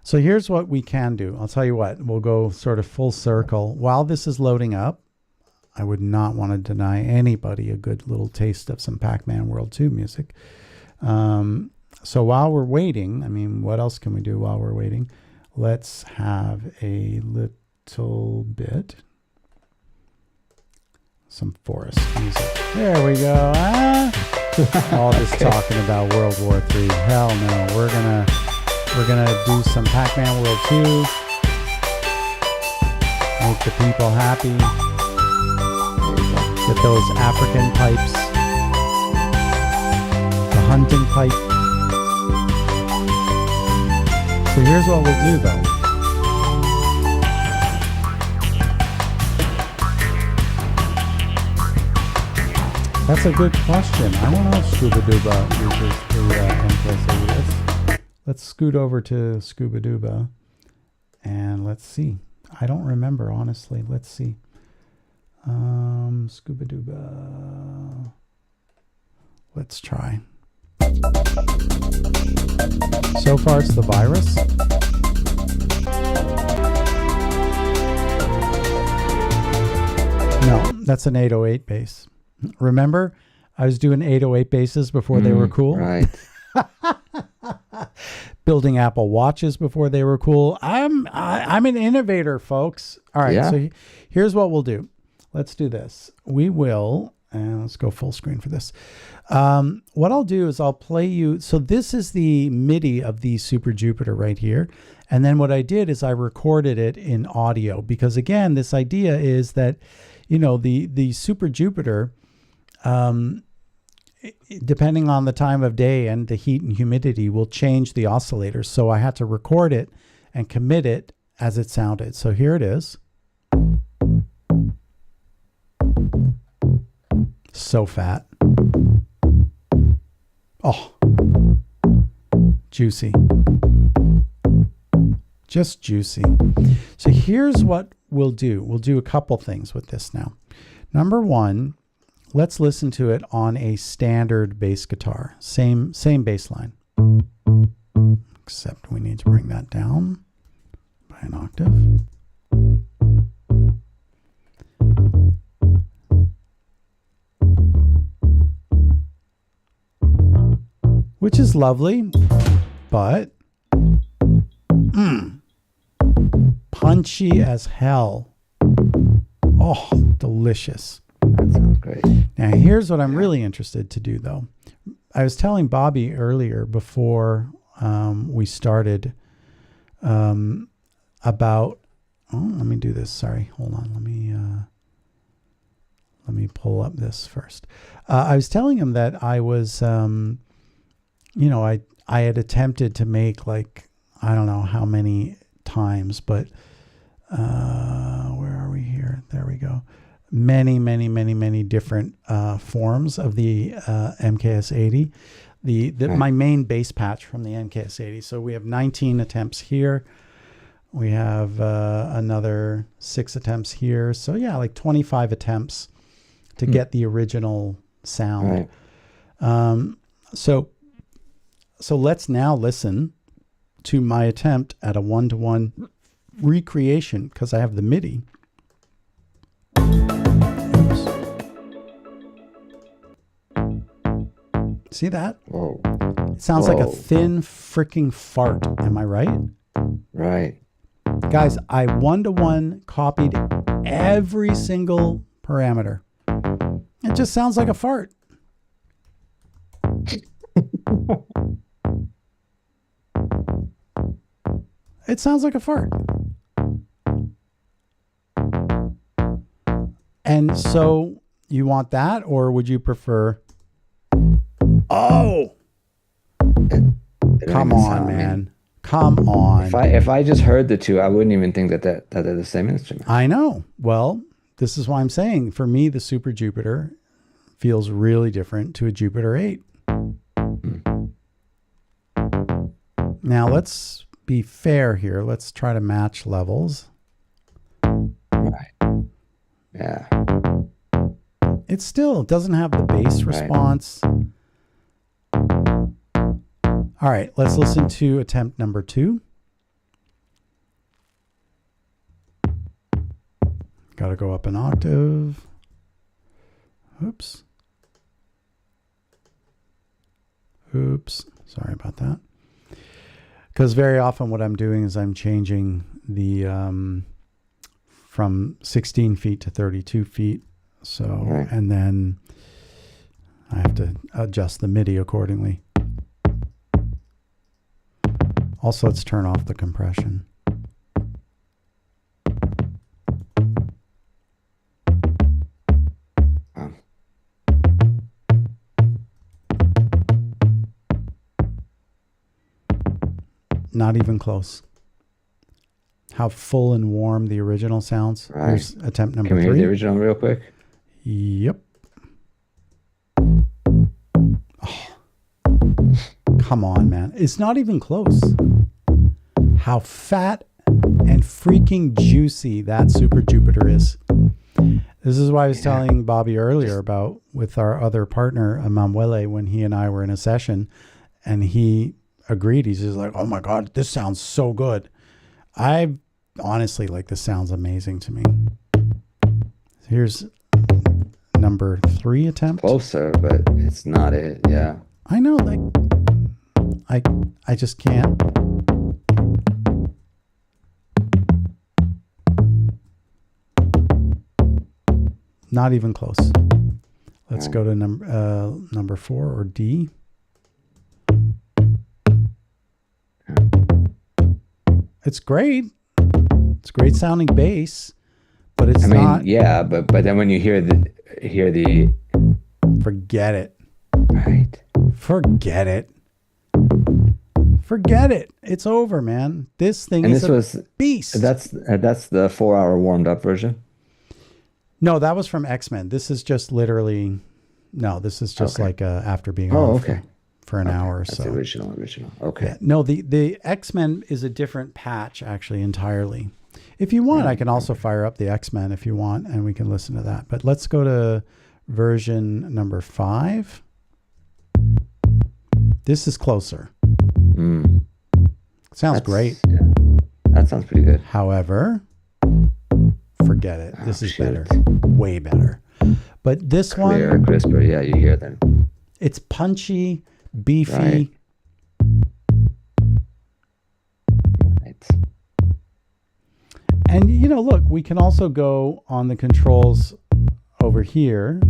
So here's what we can do. I'll tell you what, we'll go sort of full circle. While this is loading up, I would not want to deny anybody a good little taste of some Pac-Man World 2 music. So while we're waiting, I mean, what else can we do while we're waiting? Let's have a little bit, some forest music. There we go. All this talking about World War III. Hell no, we're gonna do some Pac-Man World 2. Make the people happy. Get those African pipes. The hunting pipe. So here's what we'll do though. That's a good question. I don't know if Scuba Dooba uses the MKS. Let's scoot over to Scuba Dooba and let's see. I don't remember, honestly. Let's see. Scuba Dooba. Let's try. So far it's the virus. No, that's an 808 bass. Remember, I was doing 808 basses before they were cool. Right. Building Apple Watches before they were cool. I'm an innovator, folks. All right, so here's what we'll do. Let's do this. We will, and let's go full screen for this. What I'll do is I'll play you. So this is the MIDI of the Super Jupiter right here. And then what I did is I recorded it in audio because, again, this idea is that, you know, the Super Jupiter, depending on the time of day and the heat and humidity, will change the oscillators. So I had to record it and commit it as it sounded. So here it is. So fat. Oh, juicy. Just juicy. So here's what we'll do. We'll do a couple things with this now. Number one, let's listen to it on a standard bass guitar. Same bass line. Except we need to bring that down by an octave. Which is lovely, but punchy as hell. Oh, delicious. That sounds great. Now, here's what I'm really interested to do, though. I was telling Bobby earlier before we started about. Oh, let me do this. Sorry, hold on. Let me pull up this first. I was telling him that I was, you know, I had attempted to make, like, I don't know how many times, but where are we here? There we go. Many different forms of the MKS 80. My main bass patch from the MKS 80. So we have 19 attempts here. We have another 6 attempts here. So yeah, like 25 attempts to get the original sound. Right. So let's now listen to my attempt at a 1-to-1 recreation because I have the MIDI. See that? Whoa. It sounds like a Whoa. thin freaking fart. Am I right? Right. Guys, I 1-to-1 copied every single parameter. It just sounds like a fart. It sounds like a fart. And so you want that, or would you prefer? Oh, It don't come even on, sound- I mean, man. Come on. if I just heard the two, I wouldn't even think that they're the same instrument. I know. Well, this is why I'm saying for me, the Super Jupiter feels really different to a Jupiter 8. Now let's be fair here. Let's try to match levels. Right. Yeah. It still doesn't have the bass response. All right, let's listen to attempt number 2. Got to go up an octave. Oops. Oops. Sorry about that. Because very often what I'm doing is I'm changing the from 16 feet to 32 feet. So, Right. and then I have to adjust the MIDI accordingly. Also, let's turn off the compression. Wow. Not even close. How full and warm the original sounds. Right. Here's attempt number Can we hear 3. the original real quick? Yep. Oh. Come on, man. It's not even close. How fat and freaking juicy that Super Jupiter is. This is why I was telling Bobby earlier about with our other partner, Emanuele, when he and I were in a session, and he agreed. He's just like, oh my God, this sounds so good. I honestly, like, this sounds amazing to me. Here's number 3 attempt. Closer, but it's not it. Yeah. I know, like, I just can't. Not even close. Let's go to number 4 or D. It's great. It's great sounding bass, but it's not. Yeah, but then when you hear the Forget it. right. Forget it. Forget it. It's over, man. This thing And is this a was beast. that's the 4-hour warmed up version. No, that was from X-Men. This is just literally, no, this is just like after being Oh, off okay. for an hour or That's so. the original. Okay. Yeah. No, the X-Men is a different patch actually entirely. If you want, I can also fire up the X-Men if you want, and we can listen to that. But let's go to version number 5. This is closer. Sounds great. Yeah. That sounds pretty good. However, forget it. This is better. Way better. But this Clear, one, crisper. Yeah, you hear that. it's punchy, beefy. Right. Right. And, you know, look, we can also go on the controls over here.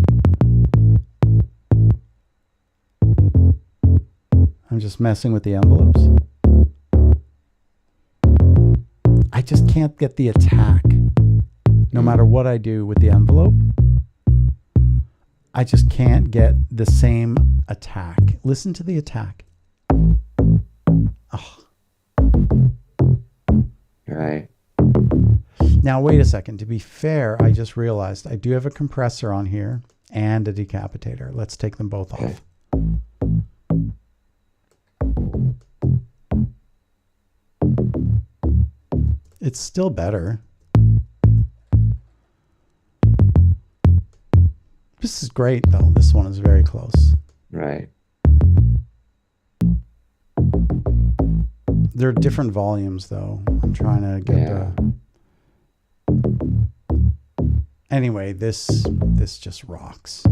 I'm just messing with the envelopes. I just can't get the attack. No matter what I do with the envelope, I just can't get the same attack. Listen to the attack. Oh. Right. Now, wait a second. To be fair, I just realized I do have a compressor on here and a decapitator. Let's take them both off. It's still better. This is great, though. This one is very close. Right. They're different volumes, though. I'm trying to get the... Anyway, this just rocks.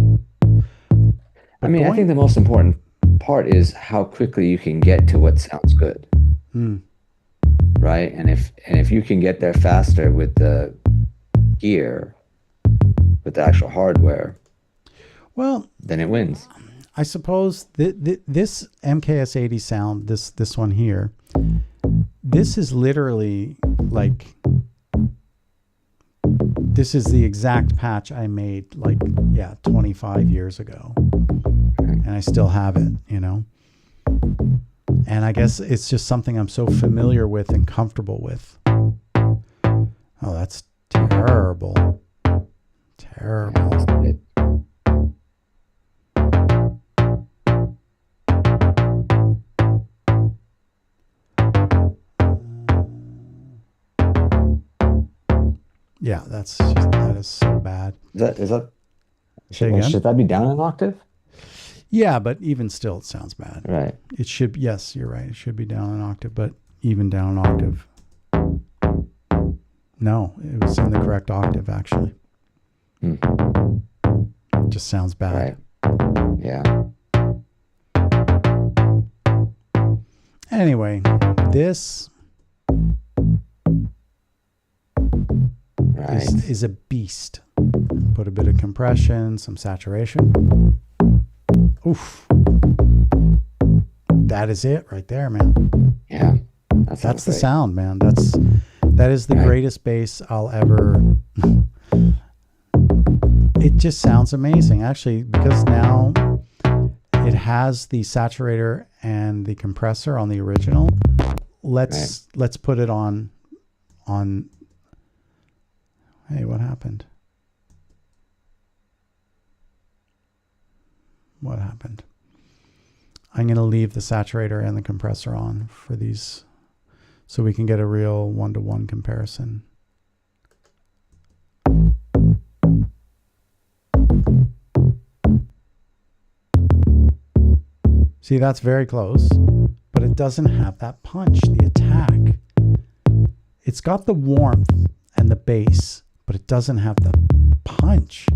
I mean, I think the most important part is how quickly you can get to what sounds good, Mm. right? And if you can get there faster with the gear, with the actual hardware, Well, then it wins. I suppose this MKS80 sound, this one here, this is literally like, this is the exact patch I made 25 years ago, and I still have it, and I guess it's just something I'm so familiar with and comfortable with. Oh, that's terrible. Terrible. Yeah, that is so bad. Should that be down an octave? Yeah, but even still, it sounds bad. Right. It should. Yes, you're right. It should be down an octave, but even down an octave. No, it was in the correct octave actually. It just sounds bad. Right. Yeah. Anyway, this is a beast. Put a bit of compression, some saturation. Oof. That is it right there, man. Yeah. That's the sound, man. That is the greatest bass I'll ever. It just sounds amazing, actually, because now it has the saturator and the compressor on the original. Let's put it on. Hey, what happened? What happened? I'm going to leave the saturator and the compressor on for these so we can get a real one-to-one comparison. See, that's very close, but it doesn't have that punch, the attack. It's got the warmth and the bass, but it doesn't have the punch.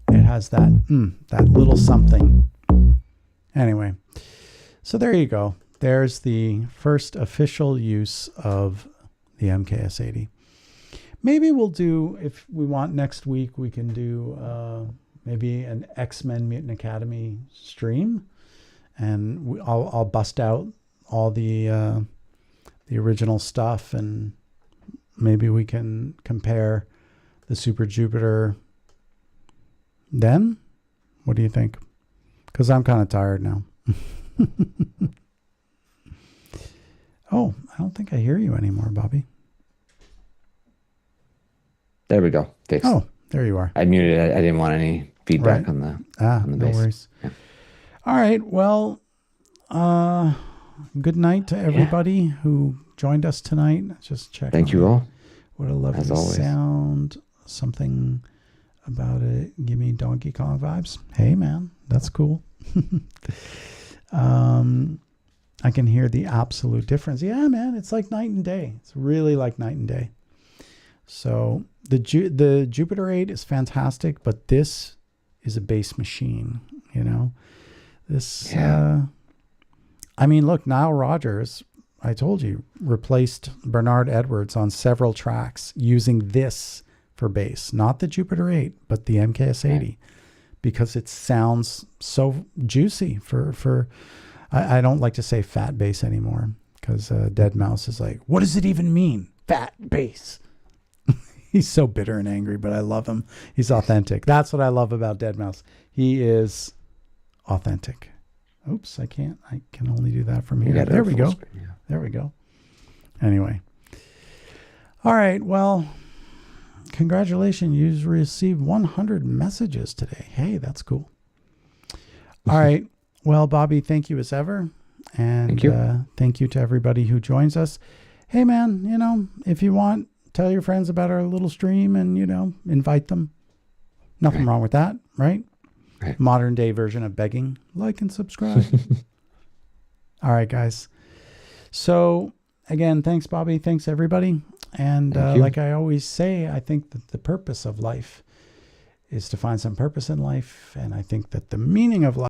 It has that little something. Anyway, so there you go. There's the first official use of the MKS80. Maybe we'll do, if we want next week, we can do maybe an X-Men Mutant Academy stream, and I'll bust out all the original stuff, and maybe we can compare the Super Jupiter then. What do you think? Because I'm kind of tired now. Oh, I don't think I hear you anymore, Bobby. There we go. Fixed. Oh, there you are. I muted it. I didn't want any feedback on the no bass. Worries. Yeah. All right. Well, good night to everybody who joined us tonight. Just check. Thank you all. What a lovely sound. Something about it. Give me Donkey Kong vibes. Hey, man, that's cool. I can hear the absolute difference. Yeah, man, it's like night and day. It's really like night and day. So the Jupiter 8 is fantastic, but this is a bass machine, This, I mean, look, Nile Rodgers, I told you, replaced Bernard Edwards on several tracks using this for bass. Not the Jupiter 8, but the MKS80, because it sounds so juicy for I don't like to say fat bass anymore, because Dead Mouse is like, what does it even mean? Fat bass. He's so bitter and angry, but I love him. He's authentic. That's what I love about Dead Mouse. He is authentic. Oops, I can't. I can only do that from here. There we go. Screen, yeah. There we go. Anyway. All right. Well, congratulations. You received 100 messages today. Hey, that's cool. All right. Well, Bobby, thank you as ever. And thank you to everybody who joins us. Hey, man, if you want, tell your friends about our little stream and, invite them. Nothing wrong with that, right? Modern day version of begging. Like and subscribe. All right, guys. So, again, thanks, Bobby. Thanks, everybody. And like I always say, I think that the purpose of life is to find some purpose in life. And I think that the meaning of life